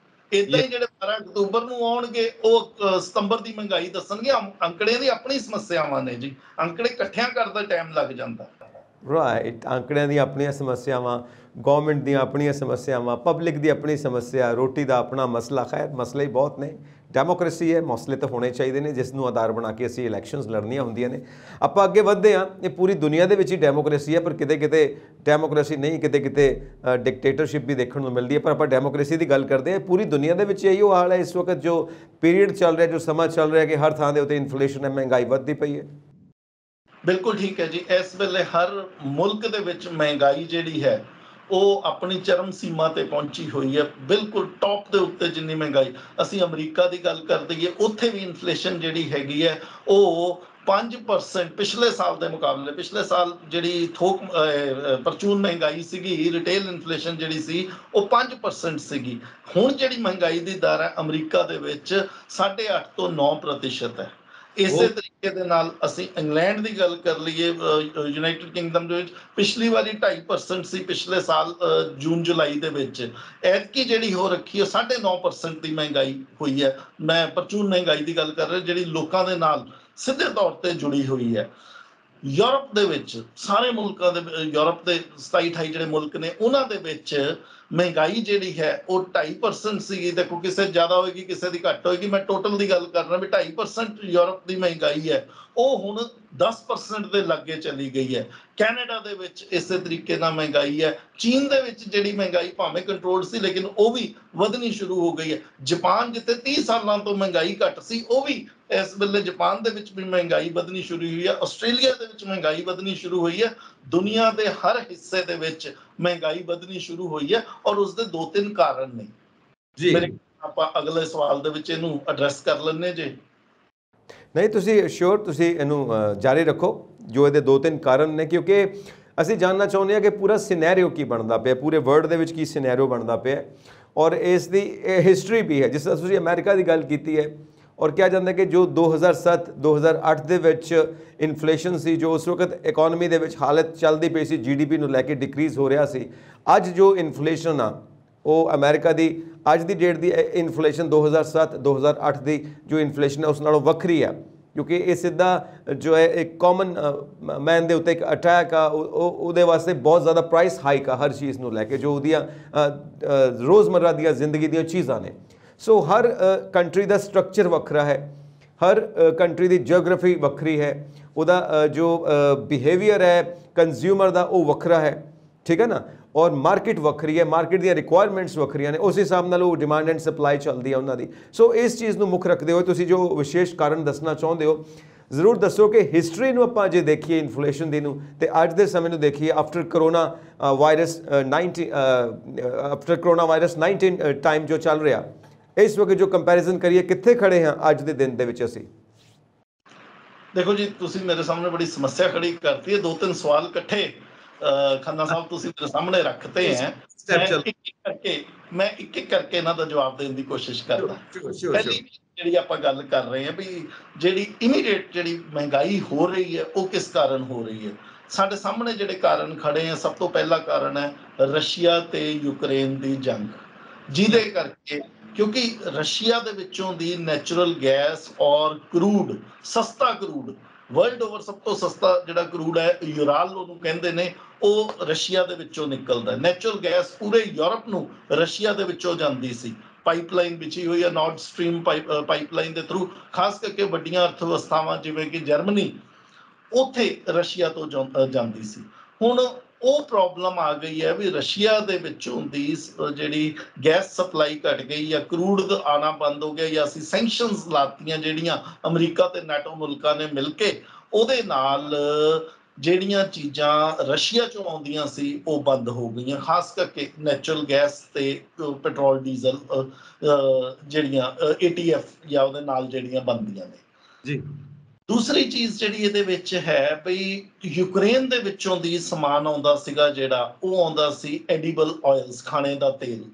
ਇਦਾਂ ਹੀ ਜਿਹੜੇ 12 ਅਕਤੂਬਰ ਨੂੰ ਆਉਣਗੇ ਉਹ ਸਤੰਬਰ ਦੀ ਮਹਿੰਗਾਈ ਦੱਸਣਗੇ। ਅੰਕੜਿਆਂ ਦੀ ਆਪਣੀ ਸਮੱਸਿਆਵਾਂ ਨੇ ਜੀ, ਅੰਕੜੇ ਇਕੱਠਿਆਂ ਕਰਦਾ ਟਾਈਮ ਲੱਗ ਜਾਂਦਾ। ਰਾਈਟ, ਅੰਕੜਿਆਂ ਦੀਆਂ ਆਪਣੀਆਂ ਸਮੱਸਿਆਵਾਂ, ਗੌਰਮੈਂਟ ਦੀਆਂ ਆਪਣੀਆਂ ਸਮੱਸਿਆਵਾਂ, ਪਬਲਿਕ ਦੀ ਆਪਣੀ ਸਮੱਸਿਆ, ਰੋਟੀ ਦਾ ਆਪਣਾ ਮਸਲਾ। ਖੈਰ, ਮਸਲੇ ਹੀ ਬਹੁਤ ਨੇ। ਡੈਮੋਕ੍ਰੇਸੀ ਹੈ, ਮਸਲੇ ਤਾਂ ਹੋਣੇ ਚਾਹੀਦੇ ਨੇ ਜਿਸ ਨੂੰ ਆਧਾਰ ਬਣਾ ਕੇ ਅਸੀਂ ਇਲੈਕਸ਼ਨਸ ਲੜਨੀਆਂ ਹੁੰਦੀਆਂ ਨੇ। ਆਪਾਂ ਅੱਗੇ ਵਧਦੇ ਹਾਂ। ਇਹ ਪੂਰੀ ਦੁਨੀਆ ਦੇ ਵਿੱਚ ਹੀ ਡੈਮੋਕ੍ਰੇਸੀ ਹੈ, ਪਰ ਕਿਤੇ ਕਿਤੇ ਡੈਮੋਕ੍ਰੇਸੀ ਨਹੀਂ, ਕਿਤੇ ਕਿਤੇ ਡਿਕਟੇਟਰਸ਼ਿਪ ਵੀ ਦੇਖਣ ਨੂੰ ਮਿਲਦੀ ਹੈ। ਪਰ ਆਪਾਂ ਡੈਮੋਕ੍ਰੇਸੀ ਦੀ ਗੱਲ ਕਰਦੇ ਹਾਂ। ਪੂਰੀ ਦੁਨੀਆ ਦੇ ਵਿੱਚ ਇਹੀ ਹਾਲ ਹੈ ਇਸ ਵਕਤ, ਜੋ ਪੀਰੀਅਡ ਚੱਲ ਰਿਹਾ, ਜੋ ਸਮਾਂ ਚੱਲ ਰਿਹਾ, ਕਿ ਹਰ ਥਾਂ ਦੇ ਉੱਤੇ ਇਨਫਲੇਸ਼ਨ ਹੈ, ਮਹਿੰਗਾਈ ਵੱਧਦੀ ਪਈ ਹੈ। ਬਿਲਕੁਲ ਠੀਕ ਹੈ ਜੀ। ਇਸ ਵੇਲੇ ਹਰ ਮੁਲਕ ਦੇ ਵਿੱਚ ਮਹਿੰਗਾਈ ਜਿਹੜੀ ਹੈ ਉਹ ਆਪਣੀ ਚਰਮ ਸੀਮਾ ਤੇ ਪਹੁੰਚੀ ਹੋਈ ਹੈ, ਬਿਲਕੁਲ ਟੌਪ ਦੇ ਉੱਤੇ। ਜਿੰਨੀ ਮਹਿੰਗਾਈ, ਅਸੀਂ ਅਮਰੀਕਾ ਦੀ ਗੱਲ ਕਰ ਦਈਏ, ਉੱਥੇ ਵੀ ਇਨਫਲੇਸ਼ਨ ਜਿਹੜੀ ਹੈਗੀ ਹੈ ਉਹ 5% ਪਿਛਲੇ ਸਾਲ ਦੇ ਮੁਕਾਬਲੇ। ਪਿਛਲੇ ਸਾਲ ਜਿਹੜੀ ਥੋਕ ਪਰਚੂਨ ਮਹਿੰਗਾਈ ਸੀਗੀ, ਰਿਟੇਲ ਇਨਫਲੇਸ਼ਨ ਜਿਹੜੀ ਸੀ ਉਹ 5% ਸੀਗੀ। ਹੁਣ ਜਿਹੜੀ ਮਹਿੰਗਾਈ ਦੀ ਦਰ ਹੈ ਅਮਰੀਕਾ ਦੇ ਵਿੱਚ 8.5 ਤੋਂ 9% ਹੈ। ਇਸੇ ਤਰੀਕੇ ਦੇ ਨਾਲ ਅਸੀਂ ਇੰਗਲੈਂਡ ਦੀ ਗੱਲ ਕਰ ਲਈਏ, ਯੂਨਾਈਟਿਡ ਕਿੰਗਡਮ ਦੇ ਵਿੱਚ ਪਿਛਲੀ ਵਾਰੀ 2.5% ਸੀ, ਪਿਛਲੇ ਸਾਲ ਜੂਨ ਜੁਲਾਈ ਦੇ ਵਿੱਚ। ਐਤਕੀ ਜਿਹੜੀ ਹੋ ਰੱਖੀ ਹੈ 9.5% ਦੀ ਮਹਿੰਗਾਈ ਹੋਈ ਹੈ। ਮੈਂ ਪਰਚੂਨ ਮਹਿੰਗਾਈ ਦੀ ਗੱਲ ਕਰ ਰਿਹਾ, ਜਿਹੜੀ ਲੋਕਾਂ ਦੇ ਨਾਲ ਸਿੱਧੇ ਤੌਰ ਤੇ ਜੁੜੀ ਹੋਈ ਹੈ। ਯੂਰਪ ਦੇ ਵਿੱਚ, ਸਾਰੇ ਮੁਲਕਾਂ ਦੇ, ਯੂਰਪ ਦੇ 27-28 ਜਿਹੜੇ ਮੁਲਕ ਨੇ, ਉਹਨਾਂ ਦੇ ਵਿੱਚ ਮਹਿੰਗਾਈ ਜਿਹੜੀ ਹੈ ਉਹ 2.5% ਸੀਗੀ। ਦੇਖੋ, ਕਿਸੇ ਜ਼ਿਆਦਾ ਹੋਏਗੀ, ਕਿਸੇ ਦੀ ਘੱਟ ਹੋਏਗੀ। ਮੈਂ ਟੋਟਲ ਦੀ ਗੱਲ ਕਰ ਰਿਹਾ ਵੀ 2.5% ਯੂਰਪ ਦੀ ਮਹਿੰਗਾਈ ਹੈ ਉਹ ਹੁਣ 10% ਦੇ ਲਾਗੇ ਚਲੀ ਗਈ ਹੈ। ਕੈਨੇਡਾ ਦੇ ਵਿੱਚ ਇਸੇ ਤਰੀਕੇ ਨਾਲ ਮਹਿੰਗਾਈ ਹੈ। ਚੀਨ ਦੇ ਵਿੱਚ ਜਿਹੜੀ ਮਹਿੰਗਾਈ ਭਾਵੇਂ ਕੰਟਰੋਲ ਸੀ, ਲੇਕਿਨ ਉਹ ਵੀ ਵਧਣੀ ਸ਼ੁਰੂ ਹੋ ਗਈ ਹੈ। ਜਾਪਾਨ, ਜਿੱਥੇ 30 ਸਾਲਾਂ ਤੋਂ ਮਹਿੰਗਾਈ ਘੱਟ ਸੀ, ਉਹ ਵੀ ਇਸ ਵੇਲੇ ਜਾਪਾਨ ਦੇ ਵਿੱਚ ਵੀ ਮਹਿੰਗਾਈ ਵਧਣੀ ਸ਼ੁਰੂ ਹੋਈ ਹੈ। ਆਸਟ੍ਰੇਲੀਆ ਦੇ ਵਿੱਚ ਮਹਿੰਗਾਈ ਵਧਣੀ ਸ਼ੁਰੂ ਹੋਈ ਹੈ। ਦੁਨੀਆ ਦੇ ਹਰ ਹਿੱਸੇ ਦੇ ਵਿੱਚ ਮਹਿੰਗਾਈ ਵਧਣੀ ਸ਼ੁਰੂ ਹੋਈ ਹੈ ਔਰ ਉਸਦੇ 2-3 ਕਾਰਨ ਨੇ ਜੀ। ਆਪਾਂ ਅਗਲੇ ਸਵਾਲ ਦੇ ਵਿੱਚ ਇਹਨੂੰ ਐਡਰੈਸ ਕਰ ਲੈਂਦੇ ਜੇ। ਨਹੀਂ, ਤੁਸੀਂ ਸ਼ੋਰ, ਤੁਸੀਂ ਇਹਨੂੰ ਜਾਰੀ ਰੱਖੋ। ਜੋ ਇਹਦੇ 2-3 ਕਾਰਨ ਨੇ, ਕਿਉਂਕਿ ਅਸੀਂ ਜਾਣਨਾ ਚਾਹੁੰਦੇ ਹਾਂ ਕਿ ਪੂਰਾ ਸਿਨੈਰੀਓ ਕੀ ਬਣਦਾ ਪਿਆ, ਪੂਰੇ ਵਰਲਡ ਦੇ ਵਿੱਚ ਕੀ ਸਿਨੈਰੀਓ ਬਣਦਾ ਪਿਆ, ਔਰ ਇਸ ਦੀ ਹਿਸਟਰੀ ਵੀ ਹੈ। ਜਿਸ ਤਰ੍ਹਾਂ ਤੁਸੀਂ ਅਮਰੀਕਾ ਦੀ ਗੱਲ ਕੀਤੀ ਹੈ, ਔਰ ਕਿਹਾ ਜਾਂਦਾ ਕਿ ਜੋ 2007-2008 ਦੇ ਵਿੱਚ ਇਨਫਲੇਸ਼ਨ ਸੀ, ਜੋ ਉਸ ਵਕਤ ਇਕੋਨਮੀ ਦੇ ਵਿੱਚ ਹਾਲਤ ਚੱਲਦੀ ਪਈ ਸੀ, GDP ਨੂੰ ਲੈ ਕੇ ਡਿਕਰੀਜ਼ ਹੋ ਰਿਹਾ ਸੀ। ਅੱਜ ਜੋ ਇਨਫਲੇਸ਼ਨ ਆ ਉਹ ਅਮਰੀਕਾ ਦੀ ਅੱਜ ਦੀ ਡੇਟ ਦੀ ਇਨਫਲੇਸ਼ਨ 2007-2008 ਦੀ ਜੋ ਇਨਫਲੇਸ਼ਨ ਹੈ ਉਸ ਨਾਲੋਂ ਵੱਖਰੀ ਹੈ। क्योंकि ये सीधा जो है एक कॉमन मैन के उत्ते एक अटैक आ ਉਹਦੇ ਵਾਸਤੇ बहुत ज़्यादा प्राइस हाइक आ हर चीज़ ਨੂੰ ਲੈ ਕੇ जो ਉਹਦੀਆਂ रोज़मर्रा ਦੀਆਂ ਜ਼ਿੰਦਗੀ ਦੀਆਂ ਚੀਜ਼ਾਂ ਨੇ। सो हर कंट्री का स्ट्रक्चर ਵੱਖਰਾ है, हर कंट्री की जियोग्राफी ਵੱਖਰੀ है, ਉਹਦਾ जो बिहेवियर है कंज्यूमर का वो ਵੱਖਰਾ है, ठीक है ना। और मार्केट ਵੱਖਰੀ है, मार्केट ਦੀਆਂ रिक्वायरमेंट्स ਵੱਖਰੀਆਂ ने, उस हिसाब ਨਾਲ ਉਹ डिमांड एंड सप्लाई ਚੱਲਦੀ ਹੈ ਉਹਨਾਂ ਦੀ। सो इस चीज़ ਨੂੰ ਮੁੱਖ ਰੱਖਦੇ ਹੋਏ ਤੁਸੀਂ ਜੋ ਵਿਸ਼ੇਸ਼ ਕਾਰਨ ਦੱਸਣਾ ਚਾਹੁੰਦੇ ਹੋ ਜ਼ਰੂਰ ਦੱਸੋ ਕਿ ਹਿਸਟਰੀ ਨੂੰ ਆਪਾਂ ਜੇ ਦੇਖੀਏ ਇਨਫਲੇਸ਼ਨ ਦੀ ਨੂੰ ਤੇ ਅੱਜ ਦੇ ਸਮੇਂ ਨੂੰ ਦੇਖੀਏ ਆਫਟਰ ਕਰੋਨਾ ਵਾਇਰਸ 19 ਟਾਈਮ ਜੋ ਚੱਲ ਰਿਹਾ ਇਸ ਵਕਤ ਜੋ ਕੰਪੈਰੀਜ਼ਨ ਕਰੀਏ ਕਿੱਥੇ ਖੜੇ ਹਾਂ ਅੱਜ ਦੇ ਦਿਨ ਦੇ ਵਿੱਚ ਅਸੀਂ। देखो जी, तुसी मेरे सामने बड़ी समस्या खड़ी करती है। 2-3 सवाल इकट्ठे खन्ना साहब तुसी मेरे सामने रखते हैं। मैं एक एक करके इन्हां दा जवाब देने की कोशिश करदा। पहली ਜਿਹੜੀ ਆਪਾਂ ਗੱਲ ਕਰ ਰਹੇ ਹਾਂ ਵੀ ਜਿਹੜੀ ਇਮੀਡੀਏਟ ਜਿਹੜੀ ਮਹਿੰਗਾਈ ਹੋ ਰਹੀ ਹੈ ਉਹ ਕਿਸ ਕਾਰਨ ਹੋ ਰਹੀ ਹੈ। ਸਾਡੇ ਸਾਹਮਣੇ ਜਿਹੜੇ ਕਾਰਨ ਖੜੇ ਆ, ਸਭ ਤੋਂ ਪਹਿਲਾ ਕਾਰਨ ਹੈ ਰਸ਼ੀਆ ਤੇ ਯੂਕਰੇਨ ਦੀ ਜੰਗ, ਜਿਹਦੇ ਕਰਕੇ ਕਿਉਂਕਿ ਰਸ਼ੀਆ ਦੇ ਵਿੱਚੋਂ ਦੀ ਨੈਚੁਰਲ ਗੈਸ ਔਰ ਕਰੂਡ, ਸਸਤਾ ਕਰੂਡ, ਵਰਲਡ ਓਵਰ ਸਭ ਤੋਂ ਸਸਤਾ ਜਿਹੜਾ ਕਰੂਡ ਹੈ ਯੂਰਾਲ ਉਹਨੂੰ ਕਹਿੰਦੇ ਨੇ, ਉਹ ਰਸ਼ੀਆ ਦੇ ਵਿੱਚੋਂ ਨਿਕਲਦਾ। ਨੈਚੁਰਲ ਗੈਸ ਪੂਰੇ ਯੂਰਪ ਨੂੰ ਰਸ਼ੀਆ ਦੇ ਵਿੱਚੋਂ ਜਾਂਦੀ ਸੀ, ਪਾਈਪਲਾਈਨ ਵਿਛੀ ਹੋਈ ਹੈ ਨਾਰਥ ਸਟਰੀਮ ਪਾਈਪਲਾਈਨ ਦੇ ਥਰੂ, ਖਾਸ ਕਰਕੇ ਵੱਡੀਆਂ ਅਰਥ ਵਿਵਸਥਾਵਾਂ ਜਿਵੇਂ ਕਿ ਜਰਮਨੀ, ਉੱਥੇ ਰਸ਼ੀਆ ਤੋਂ ਜਾਂਦੀ ਸੀ। ਹੁਣ ਉਹ ਪ੍ਰੋਬਲਮ ਆ ਗਈ ਹੈ ਵੀ ਰਸ਼ੀਆ ਦੇ ਵਿੱਚੋਂ ਦੀ ਜਿਹੜੀ ਗੈਸ ਸਪਲਾਈ ਘਟ ਗਈ ਜਾਂ ਕਰੂਡ ਆਣਾ ਬੰਦ ਹੋ ਗਿਆ, ਜਾਂ ਅਸੀਂ ਸੈਂਕਸ਼ਨਸ ਲਾਤੀਆਂ ਜਿਹੜੀਆਂ ਅਮਰੀਕਾ ਤੇ ਨਾਟੋ ਮੁਲਕਾਂ ਨੇ ਮਿਲ ਕੇ, ਉਹਦੇ ਨਾਲ ਜਿਹੜੀਆਂ ਚੀਜ਼ਾਂ ਰਸ਼ੀਆ ਚੋਂ ਆਉਂਦੀਆਂ ਸੀ ਉਹ ਬੰਦ ਹੋ ਗਈਆਂ, ਖਾਸ ਕਰਕੇ ਨੈਚੁਰਲ ਗੈਸ ਤੇ ਪੈਟਰੋਲ ਡੀਜ਼ਲ ਜਿਹੜੀਆਂ ATF ਜਾਂ ਉਹਦੇ ਨਾਲ ਜਿਹੜੀਆਂ ਬਣਦੀਆਂ ਨੇ ਜੀ। ਦੂਸਰੀ ਚੀਜ਼ ਜਿਹੜੀ ਇਹਦੇ ਵਿੱਚ ਹੈ ਬਈ ਯੂਕਰੇਨ ਦੇ ਵਿੱਚੋਂ ਦੀ ਸਮਾਨ ਆਉਂਦਾ ਸੀਗਾ ਜਿਹੜਾ, ਉਹ ਆਉਂਦਾ ਸੀ ਐਡੀਬਲ ਆਇਲਸ, ਖਾਣੇ ਦਾ ਤੇਲ,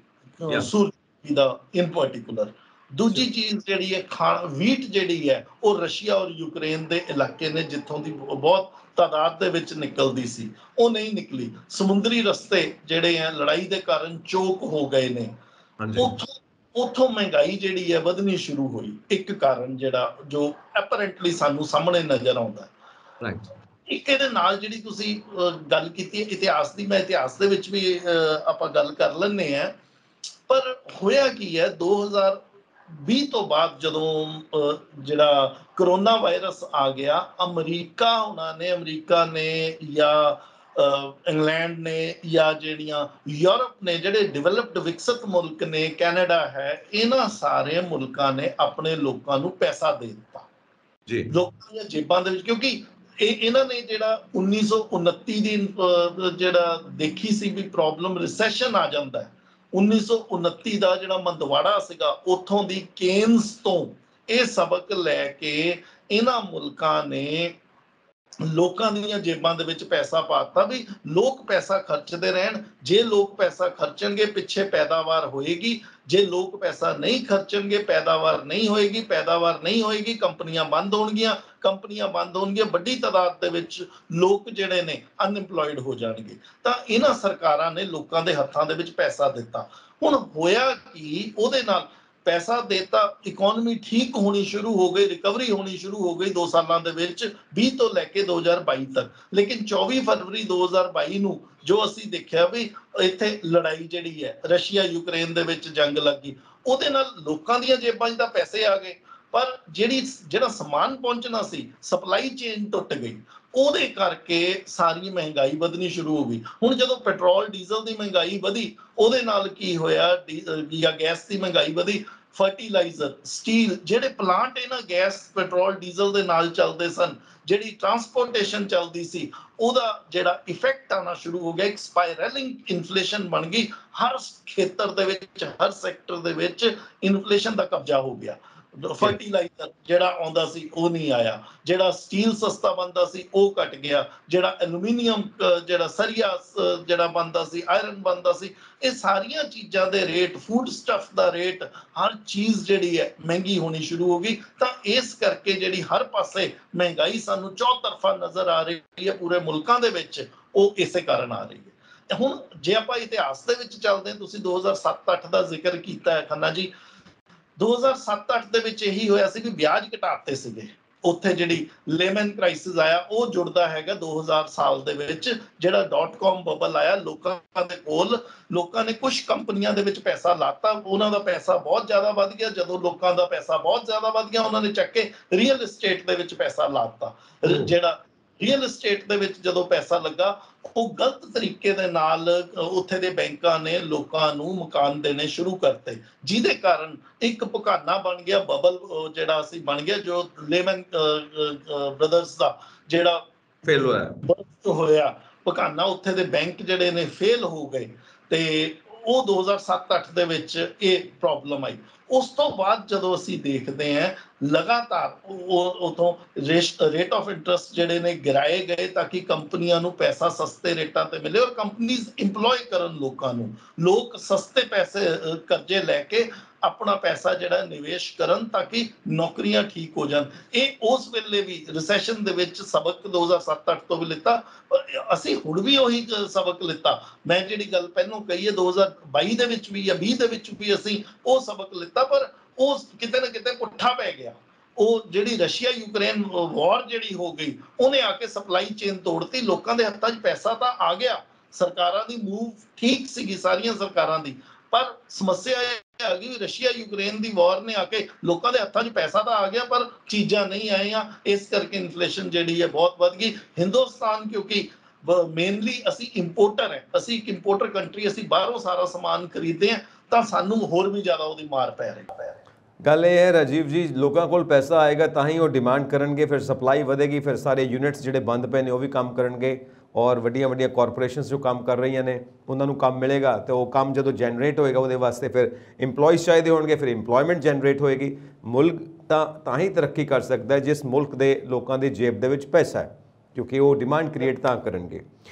ਸੂਰਜਮੁਖੀ ਦਾ ਇਨ ਪਾਰਟਿਕੂਲਰ। ਦੂਜੀ ਚੀਜ਼ ਜਿਹੜੀ ਹੈ ਵੀਟ ਜਿਹੜੀ ਹੈ ਉਹ ਰਸ਼ੀਆ ਔਰ ਯੂਕਰੇਨ ਦੇ ਇਲਾਕੇ ਨੇ ਜਿੱਥੋਂ ਦੀ ਬਹੁਤ ਤਾਦਾਦ ਦੇ ਵਿੱਚ ਨਿਕਲਦੀ ਸੀ, ਉਹ ਨਹੀਂ ਨਿਕਲੀ। ਸਮੁੰਦਰੀ ਰਸਤੇ ਜਿਹੜੇ ਆ ਲੜਾਈ ਦੇ ਕਾਰਨ ਚੋਕ ਹੋ ਗਏ ਨੇ, ਉੱਥੋਂ ਮਹਿੰਗਾਈ ਜਿਹੜੀ ਹੈ ਵਧਣੀ ਸ਼ੁਰੂ ਹੋਈ। ਇੱਕ ਕਾਰਨ ਜਿਹੜਾ ਜੋ ਐਪਰੈਂਟਲੀ ਸਾਨੂੰ ਸਾਹਮਣੇ ਨਜ਼ਰ ਆਉਂਦਾ। ਇੱਕ ਇਹਦੇ ਨਾਲ ਜਿਹੜੀ ਤੁਸੀਂ ਗੱਲ ਕੀਤੀ ਹੈ ਇਤਿਹਾਸ ਦੀ, ਮੈਂ ਇਤਿਹਾਸ ਦੇ ਵਿੱਚ ਵੀ ਆਪਾਂ ਗੱਲ ਕਰ ਲੈਂਦੇ ਹਾਂ। ਪਰ ਹੋਇਆ ਕੀ ਹੈ 2020 ਤੋਂ ਬਾਅਦ ਜਦੋਂ ਜਿਹੜਾ ਕਰੋਨਾ ਵਾਇਰਸ ਆ ਗਿਆ, ਅਮਰੀਕਾ ਨੇ ਜਾਂ ਇੰਗਲੈਂਡ ਨੇ ਜਾਂ ਜਿਹੜੀਆਂ ਯੂਰਪ ਨੇ, ਜਿਹੜੇ ਡਿਵੈਲਪਡ ਵਿਕਸਿਤ ਮੁਲਕ ਨੇ, ਕੈਨੇਡਾ ਹੈ, ਇਹਨਾਂ ਸਾਰੇ ਮੁਲਕਾਂ ਨੇ ਆਪਣੇ ਲੋਕਾਂ ਨੂੰ ਪੈਸਾ ਦੇ ਦਿੱਤਾ ਜੀ, ਲੋਕਾਂ ਦੀਆਂ ਜੇਬਾਂ ਦੇ ਵਿੱਚ। ਕਿਉਂਕਿ ਇਹਨਾਂ ਨੇ ਜਿਹੜਾ 1929 ਦੀ ਜਿਹੜਾ ਦੇਖੀ ਸੀ ਵੀ ਪ੍ਰੋਬਲਮ, ਰਿਸੈਸ਼ਨ ਆ ਜਾਂਦਾ ਹੈ, 1929 ਦਾ ਜਿਹੜਾ ਮੰਦਵਾੜਾ ਸੀਗਾ, ਉੱਥੋਂ ਦੀ ਕੇਨਸ ਤੋਂ ਇਹ ਸਬਕ ਲੈ ਕੇ ਇਹਨਾਂ ਮੁਲਕਾਂ ਨੇ ਲੋਕਾਂ ਦੀਆਂ ਜੇਬਾਂ ਦੇ ਵਿੱਚ ਪੈਸਾ ਪਾਤਾ ਵੀ ਲੋਕ ਪੈਸਾ ਖਰਚਦੇ ਰਹਿਣ। ਜੇ ਲੋਕ ਪੈਸਾ ਖਰਚਣਗੇ ਪਿੱਛੇ ਪੈਦਾਵਾਰ ਹੋਏਗੀ, ਜੇ ਲੋਕ ਪੈਸਾ ਨਹੀਂ ਖਰਚਣਗੇ ਪੈਦਾਵਾਰ ਨਹੀਂ ਹੋਏਗੀ, ਕੰਪਨੀਆਂ ਬੰਦ ਹੋਣਗੀਆਂ, ਵੱਡੀ ਤਾਦਾਦ ਦੇ ਵਿੱਚ ਲੋਕ ਜਿਹੜੇ ਨੇ ਅਨਇੰਪਲੋਇਡ ਹੋ ਜਾਣਗੇ। ਤਾਂ ਇਹਨਾਂ ਸਰਕਾਰਾਂ ਨੇ ਲੋਕਾਂ ਦੇ ਹੱਥਾਂ ਦੇ ਵਿੱਚ ਪੈਸਾ ਦਿੱਤਾ। ਹੁਣ ਹੋਇਆ ਕੀ, ਉਹਦੇ ਨਾਲ ਪੈਸਾ ਦੇਤਾ, ਇਕਨੋਮੀ ਠੀਕ ਹੋਣੀ ਸ਼ੁਰੂ ਹੋ ਗਈ, ਰਿਕਵਰੀ ਹੋਣੀ ਸ਼ੁਰੂ ਹੋ ਗਈ 2 ਸਾਲਾਂ ਦੇ ਵਿੱਚ, 20 ਤੋਂ ਲੈ ਕੇ 2022 ਤੱਕ। ਲੇਕਿਨ 24 ਫਰਵਰੀ 2022 ਨੂੰ ਜੋ ਅਸੀਂ ਦੇਖਿਆ ਵੀ ਇੱਥੇ ਲੜਾਈ ਜਿਹੜੀ ਹੈ ਰਸ਼ੀਆ ਯੂਕਰੇਨ ਦੇ ਵਿੱਚ ਜੰਗ ਲੱਗੀ, ਉਹਦੇ ਨਾਲ ਲੋਕਾਂ ਦੀਆਂ ਜੇਬਾਂ 'ਚ ਤਾਂ ਪੈਸੇ ਆ ਗਏ, ਪਰ ਜਿਹੜਾ ਸਮਾਨ ਪਹੁੰਚਣਾ ਸੀ, ਸਪਲਾਈ ਚੇਨ ਟੁੱਟ ਗਈ। ਉਹਦੇ ਕਰਕੇ ਸਾਰੀ ਮਹਿੰਗਾਈ ਵਧਣੀ ਸ਼ੁਰੂ ਹੋ ਗਈ। ਹੁਣ ਜਦੋਂ ਪੈਟਰੋਲ ਡੀਜ਼ਲ ਦੀ ਮਹਿੰਗਾਈ ਵਧੀ, ਉਹਦੇ ਨਾਲ ਕੀ ਹੋਇਆ, ਜਾਂ ਗੈਸ ਦੀ ਮਹਿੰਗਾਈ ਵਧੀ, ਫਰਟੀਲਾਈਜ਼ਰ, ਸਟੀਲ, ਜਿਹੜੇ ਪਲਾਂਟ ਇਹਨਾਂ ਗੈਸ ਪੈਟਰੋਲ ਡੀਜ਼ਲ ਦੇ ਨਾਲ ਚੱਲਦੇ ਸਨ, ਜਿਹੜੀ ਟਰਾਂਸਪੋਰਟੇਸ਼ਨ ਚੱਲਦੀ ਸੀ, ਉਹਦਾ ਜਿਹੜਾ ਇਫੈਕਟ ਆਉਣਾ ਸ਼ੁਰੂ ਹੋ ਗਿਆ। ਇੱਕ ਸਪਾਇਰਲਿੰਗ ਇਨਫਲੇਸ਼ਨ ਬਣ ਗਈ, ਹਰ ਖੇਤਰ ਦੇ ਵਿੱਚ, ਹਰ ਸੈਕਟਰ ਦੇ ਵਿੱਚ ਇਨਫਲੇਸ਼ਨ ਦਾ ਕਬਜ਼ਾ ਹੋ ਗਿਆ। ਫਰਟੀਲਾਈਜ਼ਰ ਜਿਹੜਾ ਆਉਂਦਾ ਸੀ ਉਹ ਨਹੀਂ ਆਇਆ, ਜਿਹੜਾ ਸਟੀਲ ਸਸਤਾ ਬਣਦਾ ਸੀ ਉਹ ਘਟ ਗਿਆ, ਜਿਹੜਾ ਐਲੂਮੀਨੀਅਮ, ਜਿਹੜਾ ਸਰੀਆ ਜਿਹੜਾ ਬਣਦਾ ਸੀ, ਆਇਰਨ ਬਣਦਾ ਸੀ, ਇਹ ਸਾਰੀਆਂ ਚੀਜ਼ਾਂ ਦੇ ਰੇਟ, ਫੂਡ ਸਟਫ ਦਾ ਰੇਟ, ਹਰ ਚੀਜ਼ ਜਿਹੜੀ ਹੈ ਮਹਿੰਗੀ ਹੋਣੀ ਸ਼ੁਰੂ ਹੋ ਗਈ। ਤਾਂ ਇਸ ਕਰਕੇ ਜਿਹੜੀ ਹਰ ਪਾਸੇ ਮਹਿੰਗਾਈ ਸਾਨੂੰ ਚੌਤਰਫਾ ਨਜ਼ਰ ਆ ਰਹੀ ਹੈ ਪੂਰੇ ਮੁਲਕਾਂ ਦੇ ਵਿੱਚ, ਉਹ ਇਸੇ ਕਾਰਨ ਆ ਰਹੀ ਹੈ। ਹੁਣ ਜੇ ਆਪਾਂ ਇਤਿਹਾਸ ਦੇ ਵਿੱਚ ਚੱਲਦੇ ਹਾਂ, ਤੁਸੀਂ 2007-08 ਦਾ ਜ਼ਿਕਰ ਕੀਤਾ ਹੈ ਖੰਨਾ ਜੀ, 2007-08 ਦੇ ਵਿੱਚ ਇਹੀ ਹੋਇਆ ਸੀ ਵੀ ਵਿਆਜ ਘਟਾਤੇ ਸੀਗੇ, ਉੱਥੇ ਜਿਹੜੀ ਲੇਮਨ ਕ੍ਰਾਈਸਿਸ ਆਇਆ ਉਹ ਜੁੜਦਾ ਹੈਗਾ 2000 ਸਾਲ ਦੇ ਵਿੱਚ, ਜਿਹੜਾ .com ਬਬਲ ਆਇਆ। ਲੋਕਾਂ ਦੇ ਕੋਲ, ਲੋਕਾਂ ਨੇ ਕੁਝ ਕੰਪਨੀਆਂ ਦੇ ਵਿੱਚ ਪੈਸਾ ਲਾਤਾ, ਉਹਨਾਂ ਦਾ ਪੈਸਾ ਬਹੁਤ ਜ਼ਿਆਦਾ ਵੱਧ ਗਿਆ। ਜਦੋਂ ਲੋਕਾਂ ਦਾ ਪੈਸਾ ਬਹੁਤ ਜ਼ਿਆਦਾ ਵੱਧ ਗਿਆ, ਉਹਨਾਂ ਨੇ ਚੱਕ ਕੇ ਰੀਅਲ ਏਸਟੇਟ ਦੇ ਵਿੱਚ ਪੈਸਾ ਲਾਤਾ। ਜਿਹੜਾ ਰੀਅਲ ਏਸਟੇਟ ਦੇ ਵਿੱਚ ਜਦੋਂ ਪੈਸਾ ਲੱਗਾ, ਉਹ ਗਲਤ ਤਰੀਕੇ ਦੇ ਨਾਲ ਉੱਥੇ ਦੇ ਬੈਂਕਾਂ ਨੇ ਲੋਕਾਂ ਨੂੰ ਮਕਾਨ ਦੇਣੇ ਸ਼ੁਰੂ ਕਰਤੇ, ਜਿਹਦੇ ਕਾਰਨ ਇੱਕ ਭੁਕਾਨਾ ਬਣ ਗਿਆ, ਬਬਲ ਜਿਹੜਾ ਸੀ ਬਣ ਗਿਆ, ਜੋ ਲੇਮਨ ਬ੍ਰਦਰਸ ਦਾ ਜਿਹੜਾ ਫੇਲ ਹੋਇਆ ਭੁਕਾਨਾ, ਉੱਥੇ ਦੇ ਬੈਂਕ ਜਿਹੜੇ ਨੇ ਫੇਲ ਹੋ ਗਏ, ਤੇ ਉਹ 2007-8 ਦੇ ਵਿੱਚ ਇਹ ਪ੍ਰੋਬਲਮ ਆਈ। ਉਸ ਤੋਂ ਬਾਅਦ ਜਦੋਂ ਅਸੀਂ ਦੇਖਦੇ ਹਾਂ ਲਗਾਤਾਰ ਉਤੋਂ ਰੇਟ ਆਫ ਇੰਟਰਸਟ ਜਿਹੜੇ ਨੇ ਗਿਰਾਏ ਗਏ, ਤਾਂ ਕਿ ਕੰਪਨੀਆਂ ਨੂੰ ਪੈਸਾ ਸਸਤੇ ਰੇਟਾਂ ਤੇ ਮਿਲੇ ਔਰ ਕੰਪਨੀਆਂ ਇੰਪਲੋਏ ਕਰਨ ਲੋਕਾਂ ਨੂੰ, ਲੋਕ ਸਸਤੇ ਪੈਸੇ ਕਰਜ਼ੇ ਲੈ ਕੇ ਆਪਣਾ ਪੈਸਾ ਜਿਹੜਾ ਨਿਵੇਸ਼ ਕਰਨ, ਤਾਂ ਕਿ ਨੌਕਰੀਆਂ ਠੀਕ ਹੋ ਜਾਣ। ਇਹ ਉਸ ਵੇਲੇ ਵੀ ਰਿਸੈਸ਼ਨ ਦੇ ਵਿੱਚ ਸਬਕ 2007-8 ਤੋਂ ਵੀ ਲਿੱਤਾ, ਅਸੀਂ ਹੁਣ ਵੀ ਉਹੀ ਸਬਕ ਲਿੱਤਾ। ਮੈਂ ਜਿਹੜੀ ਗੱਲ ਪਹਿਲਾਂ ਕਹੀ ਹੈ 2022 ਦੇ ਵਿੱਚ ਵੀ ਜਾਂ 20 ਦੇ ਵਿੱਚ ਵੀ ਅਸੀਂ ਉਹ ਸਬਕ ਲਿੱਤਾ, ਪਰ ਉਹ ਕਿਤੇ ਨਾ ਕਿਤੇ ਪੁੱਠਾ ਪੈ ਗਿਆ। ਉਹ ਜਿਹੜੀ ਰਸ਼ੀਆ ਯੂਕਰੇਨ ਵਾਰ ਜਿਹੜੀ ਹੋ ਗਈ, ਉਹਨੇ ਆ ਕੇ ਸਪਲਾਈ ਚੇਨ ਤੋੜਤੀ, ਲੋਕਾਂ ਦੇ ਹੱਥਾਂ 'ਚ ਪੈਸਾ ਤਾਂ ਆ ਗਿਆ, ਸਰਕਾਰਾਂ ਦੀ ਮੂਵ ਠੀਕ ਸੀਗੀ, ਸਾਰੀਆਂ ਸਰਕਾਰਾਂ ਦੀ, ਪਰ ਸਮੱਸਿਆ ਇਹ ਆ ਗਈ ਰਸ਼ੀਆ ਯੂਕਰੇਨ ਦੀ ਵਾਰ ਨੇ ਆ ਕੇ ਲੋਕਾਂ ਦੇ ਹੱਥਾਂ 'ਚ ਪੈਸਾ ਤਾਂ ਆ ਗਿਆ, ਪਰ ਚੀਜ਼ਾਂ ਨਹੀਂ ਆਈਆਂ। ਇਸ ਕਰਕੇ ਇਨਫਲੇਸ਼ਨ ਜਿਹੜੀ ਹੈ ਬਹੁਤ ਵੱਧ ਗਈ। ਹਿੰਦੁਸਤਾਨ ਕਿਉਂਕਿ ਮੇਨਲੀ ਅਸੀਂ ਇੰਪੋਰਟਰ ਹੈ, ਅਸੀਂ ਇੱਕ ਇੰਪੋਰਟਰ ਕੰਟਰੀ, ਅਸੀਂ ਬਾਹਰੋਂ ਸਾਰਾ ਸਮਾਨ ਖਰੀਦਦੇ ਹਾਂ, ਤਾਂ ਸਾਨੂੰ ਹੋਰ ਵੀ ਜ਼ਿਆਦਾ ਉਹਦੀ ਮਾਰ ਪੈ ਰਹੀ ਹੈ। ਗੱਲ ਇਹ ਹੈ ਰਾਜੀਵ ਜੀ, ਲੋਕਾਂ ਕੋਲ ਪੈਸਾ ਆਏਗਾ ਤਾਂ ਹੀ ਉਹ ਡਿਮਾਂਡ ਕਰਨਗੇ, ਫਿਰ ਸਪਲਾਈ ਵਧੇਗੀ, ਫਿਰ ਸਾਰੇ ਯੂਨਿਟਸ ਜਿਹੜੇ ਬੰਦ ਪਏ ਨੇ ਉਹ ਵੀ ਕੰਮ ਕਰਨਗੇ, ਔਰ ਵੱਡੀਆਂ ਵੱਡੀਆਂ ਕਾਰਪੋਰੇਸ਼ਨਸ ਜੋ ਕੰਮ ਕਰ ਰਹੀਆਂ ਨੇ ਉਹਨਾਂ ਨੂੰ ਕੰਮ ਮਿਲੇਗਾ, ਤੇ ਉਹ ਕੰਮ ਜਦੋਂ ਜਨਰੇਟ ਹੋਏਗਾ ਉਹਦੇ ਵਾਸਤੇ ਫਿਰ ਇੰਪਲੋਇਜ਼ ਚਾਹੀਦੇ ਹੋਣਗੇ, ਫਿਰ ਇੰਪਲੋਇਮੈਂਟ ਜਨਰੇਟ ਹੋਏਗੀ। ਮੁਲਕ ਤਾਂ ਹੀ ਤਰੱਕੀ ਕਰ ਸਕਦਾ ਹੈ ਜਿਸ ਮੁਲਕ ਦੇ ਲੋਕਾਂ ਦੀ ਜੇਬ ਦੇ ਵਿੱਚ ਪੈਸਾ ਹੈ, ਕਿਉਂਕਿ ਉਹ ਡਿਮਾਂਡ ਕ੍ਰੀਏਟ ਤਾਂ ਕਰਨਗੇ।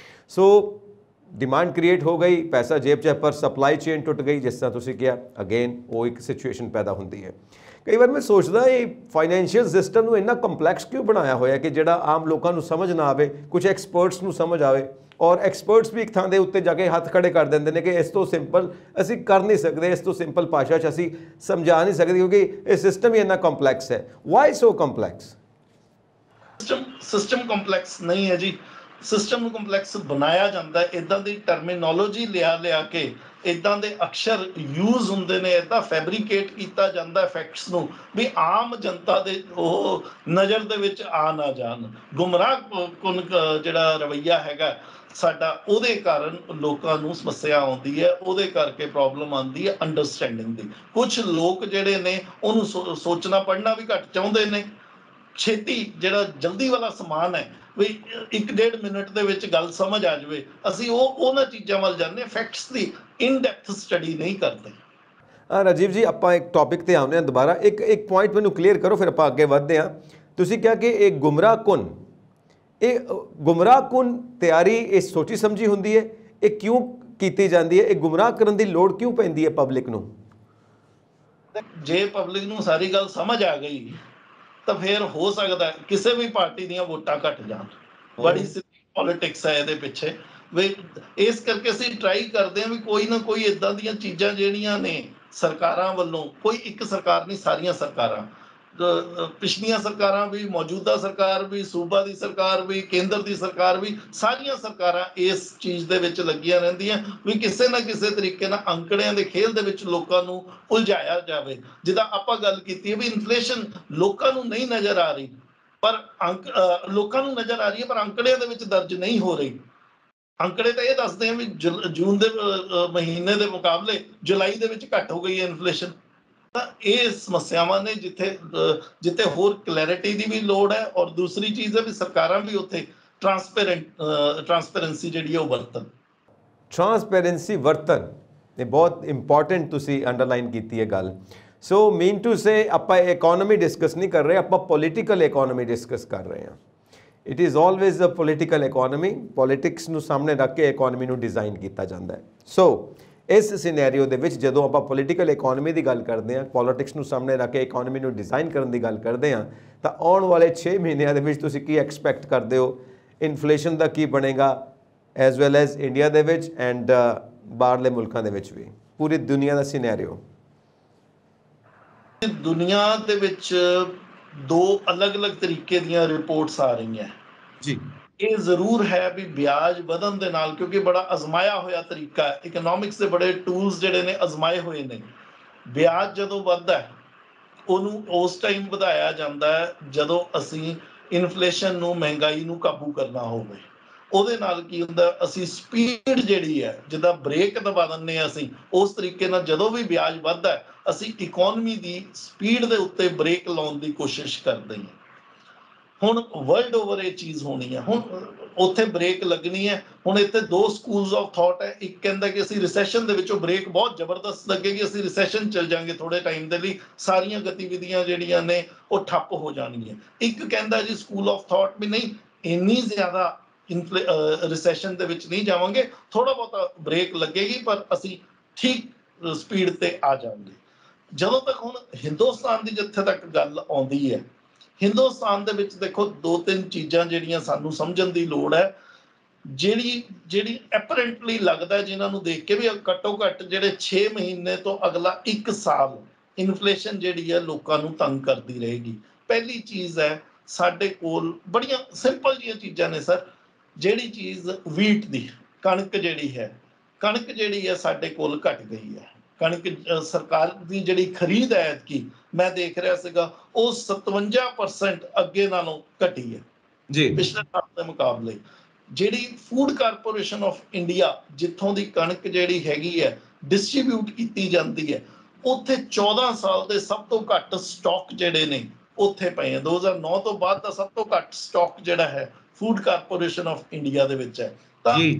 ਸੋ डिमांड क्रिएट हो गई, पैसा जेब 'ਚ पर सप्लाई चेन टुट गई, जिस तरह तुसीं किहा अगेन वो एक सिचुएशन पैदा होंदी है। कई बार मैं सोचदा ये फाइनैंशियल सिस्टम ਨੂੰ ਇੰਨਾ ਕੰਪਲੈਕਸ ਕਿਉਂ ਬਣਾਇਆ ਹੋਇਆ ਕਿ ਜਿਹੜਾ ਆਮ ਲੋਕਾਂ ਨੂੰ ਸਮਝ ਨਾ ਆਵੇ, ਕੁਝ ਐਕਸਪਰਟਸ ਨੂੰ ਸਮਝ ਆਵੇ, ਔਰ ਐਕਸਪਰਟਸ ਵੀ ਇੱਕ ਥਾਂ ਦੇ ਉੱਤੇ ਜਾ ਕੇ ਹੱਥ ਖੜੇ ਕਰ ਦਿੰਦੇ ਨੇ ਕਿ ਇਸ ਤੋਂ ਸਿੰਪਲ ਅਸੀਂ ਕਰ ਨਹੀਂ ਸਕਦੇ, ਇਸ ਤੋਂ ਸਿੰਪਲ ਭਾਸ਼ਾ 'ਚ ਅਸੀਂ ਸਮਝਾ ਨਹੀਂ ਸਕਦੇ, ਕਿਉਂਕਿ ਇਹ ਸਿਸਟਮ ਹੀ ਇੰਨਾ ਕੰਪਲੈਕਸ ਹੈ। ਵਾਈ ਸੋ ਕੰਪਲੈਕਸ? ਸਿਸਟਮ ਕੰਪਲੈਕਸ ਨਹੀਂ ਹੈ ਜੀ, ਸਿਸਟਮ ਨੂੰ ਕੰਪਲੈਕਸ ਬਣਾਇਆ ਜਾਂਦਾ ਹੈ। ਇਦਾਂ ਦੀ ਟਰਮੀਨੋਲੋਜੀ ਲਿਆ ਕੇ, ਇਦਾਂ ਦੇ ਅਕਸ਼ਰ ਯੂਜ਼ ਹੁੰਦੇ ਨੇ, ਇਦਾਂ ਫੈਬਰੀਕੇਟ ਕੀਤਾ ਜਾਂਦਾ ਫੈਕਟਸ ਨੂੰ ਵੀ ਆਮ ਜਨਤਾ ਦੇ ਉਹ ਨਜ਼ਰ ਦੇ ਵਿੱਚ ਆ ਨਾ ਜਾਣ। ਗੁੰਮਰਾਹ ਕੁਨ ਜਿਹੜਾ ਰਵੱਈਆ ਹੈਗਾ ਸਾਡਾ, ਉਹਦੇ ਕਾਰਨ ਲੋਕਾਂ ਨੂੰ ਸਮੱਸਿਆ ਆਉਂਦੀ ਹੈ, ਉਹਦੇ ਕਰਕੇ ਪ੍ਰੋਬਲਮ ਆਉਂਦੀ ਹੈ ਅੰਡਰਸਟੈਂਡਿੰਗ ਦੀ। ਕੁਝ ਲੋਕ ਜਿਹੜੇ ਨੇ ਉਹਨੂੰ ਸੋਚਣਾ ਪੜ੍ਹਨਾ ਵੀ ਘੱਟ ਚਾਹੁੰਦੇ ਨੇ। ਛੇਤੀ ਜਿਹੜਾ ਜਲਦੀ ਵਾਲਾ ਸਮਾਨ ਹੈ ਵੀ 1-1.5 ਮਿੰਟ ਦੇ ਵਿੱਚ ਗੱਲ ਸਮਝ ਆ ਜਾਵੇ, ਅਸੀਂ ਉਹਨਾਂ ਚੀਜ਼ਾਂ ਵੱਲ ਜਾਂਦੇ ਹਾਂ, facts the in depth study ਨਹੀਂ ਕਰਦੇ। ਰਾਜੀਵ ਜੀ, ਆਪਾਂ ਇੱਕ ਟੌਪਿਕ ਤੇ ਆਉਂਦੇ ਹਾਂ ਦੁਬਾਰਾ। ਇੱਕ ਪੁਆਇੰਟ ਮੈਨੂੰ ਕਲੀਅਰ ਕਰੋ, ਫਿਰ ਆਪਾਂ ਅੱਗੇ ਵਧਦੇ ਹਾਂ। ਤੁਸੀਂ ਕਿਹਾ ਕਿ ਇਹ ਗੁੰਮਰਾਹ ਕੁਨ ਤਿਆਰੀ ਇਹ ਸੋਚੀ ਸਮਝੀ ਹੁੰਦੀ ਹੈ, ਇਹ ਕਿਉਂ ਕੀਤੀ ਜਾਂਦੀ ਹੈ? ਇਹ ਗੁੰਮਰਾਹ ਕਰਨ ਦੀ ਲੋੜ ਕਿਉਂ ਪੈਂਦੀ ਹੈ ਪਬਲਿਕ ਨੂੰ? ਜੇ ਪਬਲਿਕ ਨੂੰ ਸਾਰੀ ਗੱਲ ਸਮਝ ਆ ਗਈ ਤਾਂ ਫਿਰ ਹੋ ਸਕਦਾ ਕਿਸੇ ਵੀ ਪਾਰਟੀ ਦੀਆਂ ਵੋਟਾਂ ਘਟ ਜਾਣ। ਬੜੀ ਸਿੱਧੀ ਪੋਲਿਟਿਕਸ ਹੈ ਇਹਦੇ ਪਿੱਛੇ ਵੀ। ਇਸ ਕਰਕੇ ਅਸੀਂ ਟਰਾਈ ਕਰਦੇ ਹਾਂ ਵੀ ਕੋਈ ਨਾ ਕੋਈ ਇਦਾਂ ਦੀਆਂ ਚੀਜ਼ਾਂ ਜਿਹੜੀਆਂ ਨੇ ਸਰਕਾਰਾਂ ਵੱਲੋਂ, ਕੋਈ ਇੱਕ ਸਰਕਾਰ ਨਹੀਂ, ਸਾਰੀਆਂ ਸਰਕਾਰਾਂ, ਪਿਛਲੀਆਂ ਸਰਕਾਰਾਂ ਵੀ, ਮੌਜੂਦਾ ਸਰਕਾਰ ਵੀ, ਸੂਬਾ ਦੀ ਸਰਕਾਰ ਵੀ, ਕੇਂਦਰ ਦੀ ਸਰਕਾਰ ਵੀ, ਸਾਰੀਆਂ ਸਰਕਾਰਾਂ ਇਸ ਚੀਜ਼ ਦੇ ਵਿੱਚ ਲੱਗੀਆਂ ਰਹਿੰਦੀਆਂ ਵੀ ਕਿਸੇ ਨਾ ਕਿਸੇ ਤਰੀਕੇ ਨਾਲ ਅੰਕੜਿਆਂ ਦੇ ਖੇਲ ਦੇ ਵਿੱਚ ਲੋਕਾਂ ਨੂੰ ਉਲਝਾਇਆ ਜਾਵੇ। ਜਿੱਦਾਂ ਆਪਾਂ ਗੱਲ ਕੀਤੀ ਹੈ ਵੀ ਇਨਫਲੇਸ਼ਨ ਲੋਕਾਂ ਨੂੰ ਨਹੀਂ ਨਜ਼ਰ ਆ ਰਹੀ, ਪਰ ਲੋਕਾਂ ਨੂੰ ਨਜ਼ਰ ਆ ਰਹੀ ਹੈ, ਪਰ ਅੰਕੜਿਆਂ ਦੇ ਵਿੱਚ ਦਰਜ ਨਹੀਂ ਹੋ ਰਹੀ। ਅੰਕੜੇ ਤਾਂ ਇਹ ਦੱਸਦੇ ਆ ਵੀ ਜੂਨ ਦੇ ਮਹੀਨੇ ਦੇ ਮੁਕਾਬਲੇ ਜੁਲਾਈ ਦੇ ਵਿੱਚ ਘੱਟ ਹੋ ਗਈ ਹੈ ਇਨਫਲੇਸ਼ਨ। ਤਾਂ ਇਹ ਸਮੱਸਿਆਵਾਂ ਨੇ ਜਿੱਥੇ ਹੋਰ ਕਲੈਰਿਟੀ ਦੀ ਵੀ ਲੋੜ ਹੈ, ਔਰ ਦੂਸਰੀ ਚੀਜ਼ ਹੈ ਵੀ ਸਰਕਾਰਾਂ ਵੀ ਉੱਥੇ ਟਰਾਂਸਪੇਰੈਂਸੀ ਜਿਹੜੀ ਹੈ ਉਹ ਵਰਤਣ। ਟਰਾਂਸਪੇਰੈਂਸੀ ਵਰਤਣ, ਇਹ ਬਹੁਤ ਇੰਪੋਰਟੈਂਟ ਤੁਸੀਂ ਅੰਡਰਲਾਈਨ ਕੀਤੀ ਹੈ ਗੱਲ। ਸੋ ਮੀਨ ਟੂ ਸੇ ਆਪਾਂ ਇਕੋਨੋਮੀ ਡਿਸਕਸ ਨਹੀਂ ਕਰ ਰਹੇ, ਆਪਾਂ ਪੋਲੀਟੀਕਲ ਇਕੋਨੋਮੀ ਡਿਸਕਸ ਕਰ ਰਹੇ ਹਾਂ। It is always a political economy. Politics ਨੂੰ ਸਾਹਮਣੇ ਰੱਖ ਕੇ ਇਕੋਨੋਮੀ ਨੂੰ ਡਿਜ਼ਾਈਨ ਕੀਤਾ ਜਾਂਦਾ ਹੈ। ਸੋ ਇਸ ਸਿਨੈਰੀਓ ਦੇ ਵਿੱਚ ਜਦੋਂ ਆਪਾਂ ਪੋਲੀਟੀਕਲ ਇਕੋਨੋਮੀ ਦੀ ਗੱਲ ਕਰਦੇ ਹਾਂ, ਪੋਲੀਟਿਕਸ ਨੂੰ ਸਾਹਮਣੇ ਰੱਖ ਕੇ ਇਕੋਨੋਮੀ ਨੂੰ ਡਿਜ਼ਾਈਨ ਕਰਨ ਦੀ ਗੱਲ ਕਰਦੇ ਹਾਂ, ਤਾਂ ਆਉਣ ਵਾਲੇ 6 ਮਹੀਨਿਆਂ ਦੇ ਵਿੱਚ ਤੁਸੀਂ ਕੀ ਐਕਸਪੈਕਟ ਕਰਦੇ ਹੋ? ਇਨਫਲੇਸ਼ਨ ਦਾ ਕੀ ਬਣੇਗਾ, ਐਜ਼ ਵੈਲ ਐਜ਼ ਇੰਡੀਆ ਦੇ ਵਿੱਚ ਐਂਡ ਬਾਹਰਲੇ ਮੁਲਕਾਂ ਦੇ ਵਿੱਚ ਵੀ, ਪੂਰੀ ਦੁਨੀਆ ਦਾ ਸਿਨੈਰੀਓ? ਦੁਨੀਆ ਦੇ ਵਿੱਚ ਦੋ ਅਲੱਗ-ਅਲੱਗ ਤਰੀਕੇ ਦੀਆਂ ਰਿਪੋਰਟਸ ਆ ਰਹੀਆਂ। ਜੀ ਇਹ ਜ਼ਰੂਰ ਹੈ ਵੀ ਵਿਆਜ ਵਧਣ ਦੇ ਨਾਲ, ਕਿਉਂਕਿ ਬੜਾ ਅਜ਼ਮਾਇਆ ਹੋਇਆ ਤਰੀਕਾ ਹੈ, ਇਕਨੋਮਿਕਸ ਦੇ ਬੜੇ ਟੂਲਸ ਜਿਹੜੇ ਨੇ ਅਜ਼ਮਾਏ ਹੋਏ ਨੇ। ਵਿਆਜ ਜਦੋਂ ਵੱਧਦਾ ਹੈ, ਉਹਨੂੰ ਉਸ ਟਾਈਮ ਵਧਾਇਆ ਜਾਂਦਾ ਹੈ ਜਦੋਂ ਅਸੀਂ ਇਨਫਲੇਸ਼ਨ ਨੂੰ, ਮਹਿੰਗਾਈ ਨੂੰ ਕਾਬੂ ਕਰਨਾ ਹੋਵੇ। ਉਹਦੇ ਨਾਲ ਕੀ ਹੁੰਦਾ, ਅਸੀਂ ਸਪੀਡ ਜਿਹੜੀ ਹੈ, ਜਿੱਦਾਂ ਬ੍ਰੇਕ ਦਬਾ ਦਿੰਦੇ ਹਾਂ ਅਸੀਂ, ਉਸ ਤਰੀਕੇ ਨਾਲ ਜਦੋਂ ਵੀ ਵਿਆਜ ਵੱਧਦਾ ਹੈ, ਅਸੀਂ ਇਕਨੋਮੀ ਦੀ ਸਪੀਡ ਦੇ ਉੱਤੇ ਬ੍ਰੇਕ ਲਾਉਣ ਦੀ ਕੋਸ਼ਿਸ਼ ਕਰਦੇ ਹਾਂ। ਹੁਣ ਵਰਲਡ ਓਵਰ ਇਹ ਚੀਜ਼ ਹੋਣੀ ਹੈ, ਹੁਣ ਉੱਥੇ ਬ੍ਰੇਕ ਲੱਗਣੀ ਹੈ। ਹੁਣ ਇੱਥੇ ਦੋ ਸਕੂਲਸ ਆਫ ਥਾਟ ਹੈ। ਇੱਕ ਕਹਿੰਦਾ ਕਿ ਅਸੀਂ ਰਿਸੈਸ਼ਨ ਦੇ ਵਿੱਚੋਂ ਬ੍ਰੇਕ ਬਹੁਤ ਜ਼ਬਰਦਸਤ ਲੱਗੇਗੀ, ਅਸੀਂ ਰਿਸੈਸ਼ਨ ਚਲ ਜਾਾਂਗੇ ਥੋੜੇ ਟਾਈਮ ਦੇ ਲਈ, ਸਾਰੀਆਂ ਗਤੀਵਿਧੀਆਂ ਜਿਹੜੀਆਂ ਨੇ ਉਹ ਠੱਪ ਹੋ ਜਾਣਗੀਆਂ। ਇੱਕ ਕਹਿੰਦਾ ਜੀ ਸਕੂਲ ਆਫ ਥਾਟ ਵੀ ਨਹੀਂ, ਇੰਨੀ ਜ਼ਿਆਦਾ ਰਿਸੈਸ਼ਨ ਦੇ ਵਿੱਚ ਨਹੀਂ ਜਾਵਾਂਗੇ, ਥੋੜਾ ਬਹੁਤਾ ਬ੍ਰੇਕ ਲੱਗੇਗੀ ਪਰ ਅਸੀਂ ਠੀਕ ਸਪੀਡ ਤੇ ਆ ਜਾਵਾਂਗੇ। ਜਦੋਂ ਤੱਕ ਹੁਣ ਹਿੰਦੁਸਤਾਨ ਦੀ ਜਿੱਥੇ ਤੱਕ ਗੱਲ ਆਉਂਦੀ ਹੈ, ਹਿੰਦੁਸਤਾਨ ਦੇ ਵਿੱਚ ਦੇਖੋ ਦੋ ਤਿੰਨ ਚੀਜ਼ਾਂ ਜਿਹੜੀਆਂ ਸਾਨੂੰ ਸਮਝਣ ਦੀ ਲੋੜ ਹੈ, ਜਿਹੜੀ ਐਪਰੈਂਟਲੀ ਲੱਗਦਾ, ਜਿਨ੍ਹਾਂ ਨੂੰ ਦੇਖ ਕੇ ਵੀ ਘੱਟੋ ਘੱਟ ਜਿਹੜੇ 6 ਮਹੀਨੇ ਤੋਂ ਅਗਲਾ 1 ਸਾਲ ਇਨਫਲੇਸ਼ਨ ਜਿਹੜੀ ਹੈ ਲੋਕਾਂ ਨੂੰ ਤੰਗ ਕਰਦੀ ਰਹੇਗੀ। ਪਹਿਲੀ ਚੀਜ਼ ਹੈ, ਸਾਡੇ ਕੋਲ ਬੜੀਆਂ ਸਿੰਪਲ ਜਿਹੀਆਂ ਚੀਜ਼ਾਂ ਨੇ ਸਰ। ਜਿਹੜੀ ਚੀਜ਼ ਵੀਟ ਦੀ, ਕਣਕ ਜਿਹੜੀ ਹੈ, ਕਣਕ ਜਿਹੜੀ ਹੈ ਸਾਡੇ ਕੋਲ ਘਟ ਗਈ ਹੈ। ਕਣਕ ਸਰਕਾਰ ਦੀ ਜਿਹੜੀ ਖਰੀਦ ਹੈ ਐਤਕੀ, ਮੈਂ ਦੇਖ ਰਿਹਾ ਸੀਗਾ, ਉਹ 57% ਅੱਗੇ ਨਾਲੋਂ ਘਟੀ ਹੈ ਜੀ ਪਿਛਲੇ ਸਾਲ ਦੇ ਮੁਕਾਬਲੇ। ਜਿਹੜੀ ਫੂਡ ਕਾਰਪੋਰੇਸ਼ਨ ਆਫ ਇੰਡੀਆ, ਜਿੱਥੋਂ ਦੀ ਕਣਕ ਜਿਹੜੀ ਹੈਗੀ ਹੈ ਡਿਸਟ੍ਰੀਬਿਊਟ ਕੀਤੀ ਜਾਂਦੀ ਹੈ, ਉੱਥੇ 14 ਸਾਲ ਦੇ ਸਭ ਤੋਂ ਘੱਟ ਸਟਾਕ ਜਿਹੜੇ ਨੇ ਉੱਥੇ ਪਏ ਆ। 2009 ਤੋਂ ਬਾਅਦ ਦਾ ਸਭ ਤੋਂ ਘੱਟ ਸਟਾਕ ਜਿਹੜਾ ਹੈ ਫੂਡ ਕਾਰਪੋਰੇਸ਼ਨ ਆਫ ਇੰਡੀਆ ਦੇ ਵਿੱਚ ਹੈ। ਤਾਂ ਜੀ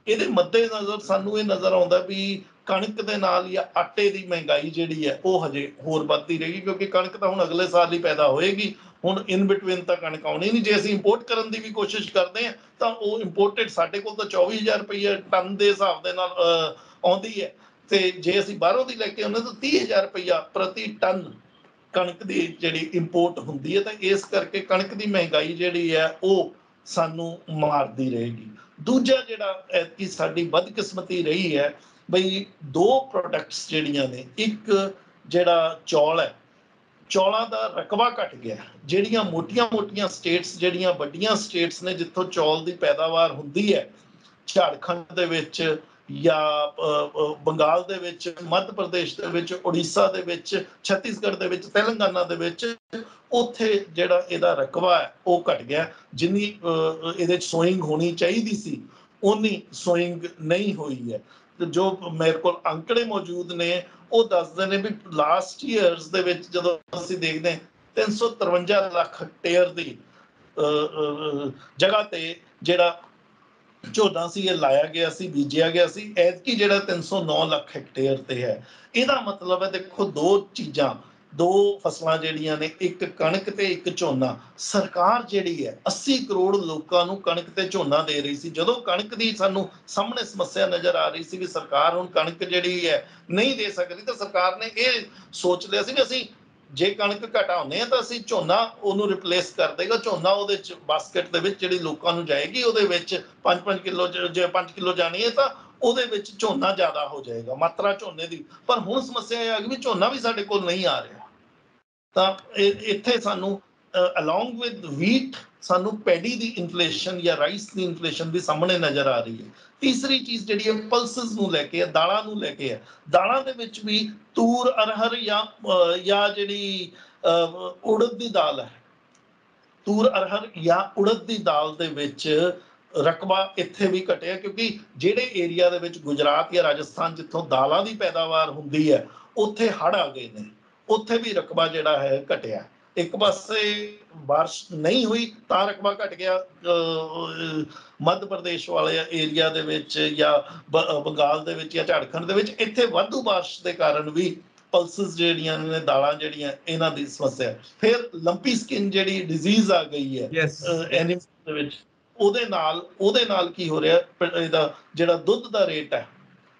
ਇਹਦੇ ਮੱਦੇ ਨਜ਼ਰ ਸਾਨੂੰ ਇਹ ਨਜ਼ਰ ਆਉਂਦਾ ਵੀ ਕਣਕ ਦੇ ਨਾਲ ਜਾਂ ਆਟੇ ਦੀ ਮਹਿੰਗਾਈ ਜਿਹੜੀ ਹੈ ਉਹ ਹਜੇ ਹੋਰ ਵੱਧਦੀ ਰਹੇਗੀ, ਕਿਉਂਕਿ ਕਣਕ ਤਾਂ ਹੁਣ ਅਗਲੇ ਸਾਲ ਹੀ ਪੈਦਾ ਹੋਏਗੀ। ਹੁਣ ਇਨ ਬਿਟਵੀਨ ਤਾਂ ਕਣਕ ਆਉਣੀ ਨਹੀਂ। ਜੇ ਅਸੀਂ ਇੰਪੋਰਟ ਕਰਨ ਦੀ ਵੀ ਕੋਸ਼ਿਸ਼ ਕਰਦੇ ਹਾਂ ਤਾਂ ਉਹ ਇੰਪੋਰਟਡ ਸਾਡੇ ਕੋਲ ਤਾਂ 24,000 ਰੁਪਏ ਟਨ ਦੇ ਹਿਸਾਬ ਦੇ ਨਾਲ ਆਉਂਦੀ ਹੈ, ਤੇ ਜੇ ਅਸੀਂ ਬਾਹਰੋਂ ਦੀ ਲੈ ਕੇ ਆਉਂਦੇ ਤਾਂ 30,000 ਰੁਪਇਆ ਪ੍ਰਤੀ ਟਨ ਕਣਕ ਦੀ ਜਿਹੜੀ ਇੰਪੋਰਟ ਹੁੰਦੀ ਹੈ। ਤਾਂ ਇਸ ਕਰਕੇ ਕਣਕ ਦੀ ਮਹਿੰਗਾਈ ਜਿਹੜੀ ਹੈ ਉਹ ਸਾਨੂੰ ਮਾਰਦੀ ਰਹੇਗੀ। ਦੂਜਾ ਜਿਹੜਾ ਐਤਕੀ ਸਾਡੀ ਬਦਕਿਸਮਤੀ ਰਹੀ ਹੈ ਬਈ, ਦੋ ਪ੍ਰੋਡਕਟਸ ਜਿਹੜੀਆਂ ਨੇ, ਇੱਕ ਜਿਹੜਾ ਚੌਲ ਹੈ, ਚੌਲਾਂ ਦਾ ਰਕਬਾ ਘਟ ਗਿਆ। ਜਿਹੜੀਆਂ ਮੋਟੀਆਂ ਸਟੇਟਸ, ਜਿਹੜੀਆਂ ਵੱਡੀਆਂ ਸਟੇਟਸ ਨੇ ਜਿੱਥੋਂ ਚੌਲ ਦੀ ਪੈਦਾਵਾਰ ਹੁੰਦੀ ਹੈ, ਝਾਰਖੰਡ ਦੇ ਵਿੱਚ ਜਾਂ ਬੰਗਾਲ ਦੇ ਵਿੱਚ, ਮੱਧ ਪ੍ਰਦੇਸ਼ ਦੇ ਵਿੱਚ, ਉੜੀਸਾ ਦੇ ਵਿੱਚ, ਛੱਤੀਸਗੜ੍ਹ ਦੇ ਵਿੱਚ, ਤੇਲੰਗਾਨਾ ਦੇ ਵਿੱਚ, ਉੱਥੇ ਜਿਹੜਾ ਇਹਦਾ ਰਕਬਾ ਹੈ ਉਹ ਘਟ ਗਿਆ। ਜਿੰਨੀ ਇਹਦੇ 'ਚ ਸੋਇੰਗ ਹੋਣੀ ਚਾਹੀਦੀ ਸੀ ਉਨੀ ਸੋਇੰਗ ਨਹੀਂ ਹੋਈ ਹੈ। ਤੇ ਜੋ ਮੇਰੇ ਕੋਲ ਅੰਕੜੇ ਮੌਜੂਦ ਨੇ ਉਹ ਦੱਸਦੇ ਨੇ ਵੀ ਲਾਸਟ ਈਅਰਸ ਦੇ ਵਿੱਚ ਜਦੋਂ ਅਸੀਂ ਦੇਖਦੇ ਹਾਂ 353 ਲੱਖ ਹੈਕਟੇਅਰ ਦੀ ਜਗ੍ਹਾ ਤੇ ਜਿਹੜਾ ਝੋਨਾ ਸੀ ਇਹ ਲਾਇਆ ਗਿਆ ਸੀ, ਬੀਜਿਆ ਗਿਆ ਸੀ। ਐਤਕੀ ਜਿਹੜਾ 309 ਲੱਖ ਹੈਕਟੇਅਰ ਤੇ ਹੈ। ਇਹਦਾ ਮਤਲਬ ਹੈ ਦੇਖੋ, ਦੋ ਚੀਜ਼ਾਂ, ਦੋ ਫਸਲਾਂ ਜਿਹੜੀਆਂ ਨੇ, ਇੱਕ ਕਣਕ ਤੇ ਇੱਕ ਝੋਨਾ। ਸਰਕਾਰ ਜਿਹੜੀ ਹੈ 80 ਕਰੋੜ ਲੋਕਾਂ ਨੂੰ ਕਣਕ ਤੇ ਝੋਨਾ ਦੇ ਰਹੀ ਸੀ। ਜਦੋਂ ਕਣਕ ਦੀ ਸਾਨੂੰ ਸਾਹਮਣੇ ਸਮੱਸਿਆ ਨਜ਼ਰ ਆ ਰਹੀ ਸੀ ਵੀ ਸਰਕਾਰ ਹੁਣ ਕਣਕ ਜਿਹੜੀ ਹੈ ਨਹੀਂ ਦੇ ਸਕਦੀ, ਤਾਂ ਸਰਕਾਰ ਨੇ ਇਹ ਸੋਚ ਲਿਆ ਸੀ ਵੀ ਅਸੀਂ ਜੇ ਕਣਕ ਘਟਾਉਂਦੇ ਆ ਤਾਂ ਅਸੀਂ ਝੋਨਾ ਉਹਨੂੰ ਰਿਪਲੇਸ ਕਰ ਦੇਗਾ। ਝੋਨਾ ਉਹਦੇ ਚ ਬਾਸਕਟ ਦੇ ਵਿੱਚ ਜਿਹੜੀ ਲੋਕਾਂ ਨੂੰ ਜਾਏਗੀ, ਉਹਦੇ ਵਿੱਚ 5-5 ਕਿਲੋ, ਜੇ 5 ਕਿਲੋ ਜਾਣੀ ਹੈ ਤਾਂ ਉਹਦੇ ਵਿੱਚ ਝੋਨਾ ਜ਼ਿਆਦਾ ਹੋ ਜਾਏਗਾ, ਮਾਤਰਾ ਝੋਨੇ ਦੀ। ਪਰ ਹੁਣ ਸਮੱਸਿਆ ਇਹ ਆ ਗਈ ਵੀ ਝੋਨਾ ਵੀ ਸਾਡੇ ਕੋਲ ਨਹੀਂ ਆ ਰਿਹਾ। ਤਾਂ ਇੱਥੇ ਸਾਨੂੰ ਅਲੋਂਗ ਵਿਦ ਵੀਟ ਸਾਨੂੰ ਪੈਡੀ ਦੀ ਇਨਫਲੇਸ਼ਨ ਜਾਂ ਰਾਈਸ ਦੀ ਇਨਫਲੇਸ਼ਨ ਵੀ ਸਾਹਮਣੇ ਨਜ਼ਰ ਆ ਰਹੀ ਹੈ। ਤੀਸਰੀ ਚੀਜ਼ ਜਿਹੜੀ ਹੈ ਪਲਸਸ ਨੂੰ ਲੈ ਕੇ ਹੈ, ਦਾਲਾਂ ਨੂੰ ਲੈ ਕੇ ਹੈ। ਦਾਲਾਂ ਦੇ ਵਿੱਚ ਵੀ ਤੂਰ, ਅਰਹਰ ਜਾਂ ਜਿਹੜੀ ਉੜਦ ਦੀ ਦਾਲ ਹੈ, ਤੂਰ, ਅਰਹਰ ਜਾਂ ਉੜਦ ਦੀ ਦਾਲ ਦੇ ਵਿੱਚ ਰਕਬਾ ਇੱਥੇ ਵੀ ਘਟਿਆ, ਕਿਉਂਕਿ ਜਿਹੜੇ ਏਰੀਆ ਦੇ ਵਿੱਚ ਗੁਜਰਾਤ ਜਾਂ ਰਾਜਸਥਾਨ ਜਿੱਥੋਂ ਦਾਲਾਂ ਦੀ ਪੈਦਾਵਾਰ ਹੁੰਦੀ ਹੈ ਉੱਥੇ ਹੜ੍ਹ ਆ ਗਏ ਨੇ, ਉੱਥੇ ਵੀ ਰਕਬਾ ਜਿਹੜਾ ਹੈ ਘਟਿਆ। ਇੱਕ ਪਾਸੇ ਬਾਰਿਸ਼ ਨਹੀਂ ਹੋਈ ਤਾਂ ਰਕਬਾ ਘਟ ਗਿਆ ਮੱਧ ਪ੍ਰਦੇਸ਼ ਵਾਲੇ ਏਰੀਆ ਦੇ ਵਿੱਚ ਜਾਂ ਬੰਗਾਲ ਦੇ ਵਿੱਚ ਜਾਂ ਝਾਰਖੰਡ ਦੇ ਵਿੱਚ। ਇੱਥੇ ਵਾਧੂ ਬਾਰਿਸ਼ ਦੇ ਕਾਰਨ ਵੀ ਪਲਸਸ ਜਿਹੜੀਆਂ ਨੇ, ਦਾਲਾਂ ਜਿਹੜੀਆਂ, ਇਹਨਾਂ ਦੀ ਸਮੱਸਿਆ। ਫਿਰ ਲੰਪੀ ਸਕਿਨ ਜਿਹੜੀ ਡਿਜ਼ੀਜ਼ ਆ ਗਈ ਹੈ ਯੈਸ ਐਨੀਮਲ ਦੇ ਵਿੱਚ, ਉਹਦੇ ਨਾਲ ਕੀ ਹੋ ਰਿਹਾ, ਇਹਦਾ ਜਿਹੜਾ ਦੁੱਧ ਦਾ ਰੇਟ ਹੈ,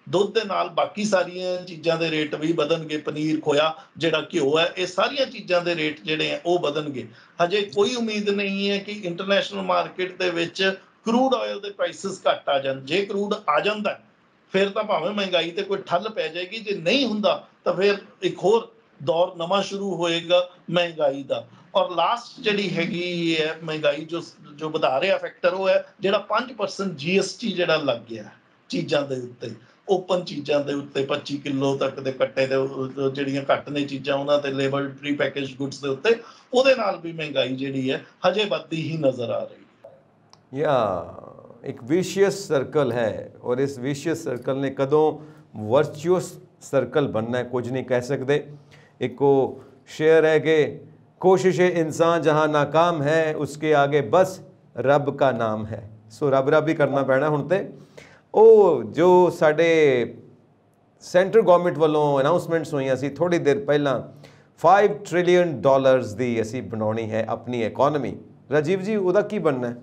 ਦੁੱਧ ਦੇ ਨਾਲ ਬਾਕੀ ਸਾਰੀਆਂ ਚੀਜ਼ਾਂ ਦੇ ਰੇਟ ਵੀ ਵਧਣਗੇ। ਪਨੀਰ, ਖੋਇਆ, ਜਿਹੜਾ ਘਿਓ ਹੈ, ਇਹ ਸਾਰੀਆਂ ਚੀਜ਼ਾਂ ਦੇ ਰੇਟ ਜਿਹੜੇ ਆ ਉਹ ਵਧਣਗੇ। ਹਜੇ ਕੋਈ ਉਮੀਦ ਨਹੀਂ ਹੈ ਕਿ ਇੰਟਰਨੈਸ਼ਨਲ ਮਾਰਕੀਟ ਦੇ ਵਿੱਚ ਕਰੂਡ ਆਇਲ ਦੇ ਪ੍ਰਾਈਸਿਸ ਘੱਟ ਆ ਜਾਣ। ਜੇ ਕਰੂਡ ਆ ਜਾਂਦਾ ਫਿਰ ਤਾਂ ਭਾਵੇਂ ਮਹਿੰਗਾਈ ਤੇ ਕੋਈ ਠੱਲ ਪੈ ਜਾਏਗੀ, ਜੇ ਨਹੀਂ ਹੁੰਦਾ ਤਾਂ ਫਿਰ ਇੱਕ ਹੋਰ ਦੌਰ ਨਵਾਂ ਸ਼ੁਰੂ ਹੋਏਗਾ ਮਹਿੰਗਾਈ ਦਾ। ਔਰ ਲਾਸਟ ਜਿਹੜੀ ਹੈਗੀ ਹੈ ਮਹਿੰਗਾਈ ਜੋ ਵਧਾ ਰਿਹਾ ਫੈਕਟਰ ਉਹ ਹੈ ਜਿਹੜਾ 5% GST ਜਿਹੜਾ ਲੱਗ ਗਿਆ ਚੀਜ਼ਾਂ ਦੇ ਉੱਤੇ, ਓਪਨ ਚੀਜ਼ਾਂ ਦੇ ਉੱਤੇ 25 ਕਿਲੋ ਤੱਕ ਦੇ ਕੱਟੇ ਦੇ ਜਿਹੜੀਆਂ ਘੱਟ ਨੇ ਚੀਜ਼ਾਂ ਉਹਨਾਂ ਤੇ ਲੇਬਲ ਪ੍ਰੀ ਪੈਕੇਜ ਗੁੱਡਸ ਦੇ ਉੱਤੇ, ਉਹਦੇ ਨਾਲ ਵੀ ਮਹਿੰਗਾਈ ਜਿਹੜੀ ਹੈ ਹਜੇ ਵੱਧਦੀ ਹੀ ਨਜ਼ਰ ਆ ਰਹੀ ਹੈ। या एक विशियस सर्कल है और इस विशियस सर्कल ने कदों वर्चुअस सर्कल बनना है कुछ नहीं कह सकते। एक को शेयर है कि कोशिश इंसान जहाँ नाकाम है उसके आगे बस रब का नाम है। सो रब रब ही करना पैना हुण ते ਉਹ ਜੋ ਸਾਡੇ ਸੈਂਟਰ ਗਵਰਨਮੈਂਟ ਵੱਲੋਂ ਅਨਾਉਂਸਮੈਂਟਸ ਹੋਈਆਂ ਸੀ ਥੋੜੀ ਦੇਰ ਪਹਿਲਾਂ, $5 ਟ੍ਰਿਲੀਅਨ ਦੀ ਅਸੀਂ ਬਣਾਉਣੀ ਹੈ ਆਪਣੀ ਇਕਨੋਮੀ। ਰਾਜੀਵ ਜੀ ਉਹਦਾ ਕੀ ਬਣਨਾ ਹੈ?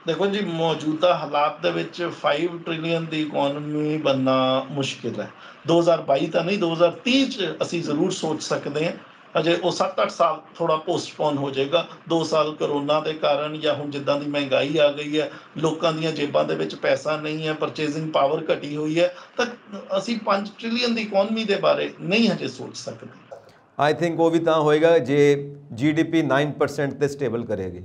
ਦੇਖੋ ਜੀ ਮੌਜੂਦਾ ਹਾਲਾਤ ਦੇ ਵਿੱਚ 5 ਟ੍ਰਿਲੀਅਨ ਦੀ ਇਕਨੋਮੀ ਬਣਨਾ ਮੁਸ਼ਕਿਲ ਹੈ। 2022 ਤਾਂ ਨਹੀਂ 2030 ਚ ਅਸੀਂ ਜ਼ਰੂਰ ਸੋਚ ਸਕਦੇ ਹਾਂ। ਅਜੇ ਉਹ 7-8 ਸਾਲ ਥੋੜਾ ਪੋਸਟਪੋਨ ਹੋ ਜਾਏਗਾ। 2 ਸਾਲ ਕਰੋਨਾ ਦੇ ਕਾਰਨ ਜਾਂ ਹੁਣ ਜਿੱਦਾਂ ਦੀ ਮਹਿੰਗਾਈ ਆ ਗਈ ਹੈ, ਲੋਕਾਂ ਦੀਆਂ ਜੇਬਾਂ ਦੇ ਵਿੱਚ ਪੈਸਾ ਨਹੀਂ ਹੈ, ਪਰਚੇਜ਼ਿੰਗ ਪਾਵਰ ਘਟੀ ਹੋਈ ਹੈ, ਤਾਂ ਅਸੀਂ 5 ਟ੍ਰਿਲੀਅਨ ਦੀ ਇਕਨੋਮੀ ਦੇ ਬਾਰੇ ਨਹੀਂ ਹਜੇ ਸੋਚ ਸਕਦੇ। ਆਈ ਥਿੰਕ ਉਹ ਵੀ ਤਾਂ ਹੋਏਗਾ ਜੇ GDP 9% ਤੇ ਸਟੇਬਲ ਕਰੇਗੀ।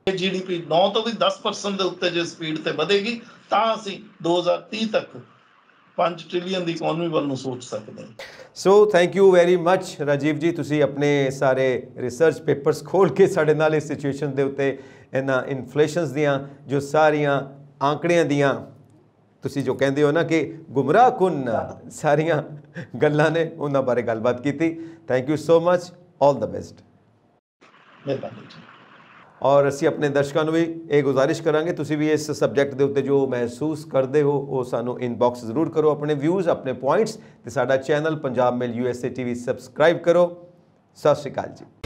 GDP 9 ਤੋਂ ਵੀ 10% ਦੇ ਉੱਤੇ ਜੇ ਸਪੀਡ ਤੇ ਵਧੇਗੀ ਤਾਂ ਅਸੀਂ 2030 ਤੱਕ 5 ਟ੍ਰਿਲੀਅਨ ਦੀ ਇਕਨੋਮੀ ਵੱਲ ਨੂੰ ਸੋਚ ਸਕਦੇ ਹਾਂ। So thank you very much Rajiv ਜੀ, ਤੁਸੀਂ ਆਪਣੇ ਸਾਰੇ ਰਿਸਰਚ ਪੇਪਰਸ ਖੋਲ ਕੇ ਸਾਡੇ ਨਾਲ ਇਸ ਸਿਚੁਏਸ਼ਨ ਦੇ ਉੱਤੇ ਇਹਨਾਂ ਇਨਫਲੇਸ਼ਨਸ ਦੀਆਂ ਜੋ ਸਾਰੀਆਂ ਆંકੜਿਆਂ ਦੀਆਂ ਤੁਸੀਂ ਜੋ ਕਹਿੰਦੇ ਹੋ ਨਾ ਕਿ ਗੁੰਮਰਾਹ ਕੁਨ ਸਾਰੀਆਂ ਗੱਲਾਂ ਨੇ ਉਹਨਾਂ ਬਾਰੇ ਗੱਲਬਾਤ ਕੀਤੀ। Thank you so much, all the best. ਮਿਹਰਬਾਨੀ ਜੀ। ਔਰ ਅਸੀਂ ਆਪਣੇ ਦਰਸ਼ਕਾਂ ਨੂੰ ਵੀ ਇਹ ਗੁਜ਼ਾਰਿਸ਼ ਕਰਾਂਗੇ ਤੁਸੀਂ ਵੀ ਇਸ ਸਬਜੈਕਟ ਦੇ ਉੱਤੇ ਜੋ ਮਹਿਸੂਸ ਕਰਦੇ ਹੋ ਉਹ ਸਾਨੂੰ ਇਨਬਾਕਸ ਜ਼ਰੂਰ ਕਰੋ, ਆਪਣੇ ਵਿਊਜ਼, ਆਪਣੇ ਪੁਆਇੰਟਸ, ਤੇ ਸਾਡਾ ਚੈਨਲ ਪੰਜਾਬ ਮੇਲ USA TV ਸਬਸਕ੍ਰਾਈਬ ਕਰੋ। ਸਤਿ ਸ਼੍ਰੀ ਅਕਾਲ ਜੀ।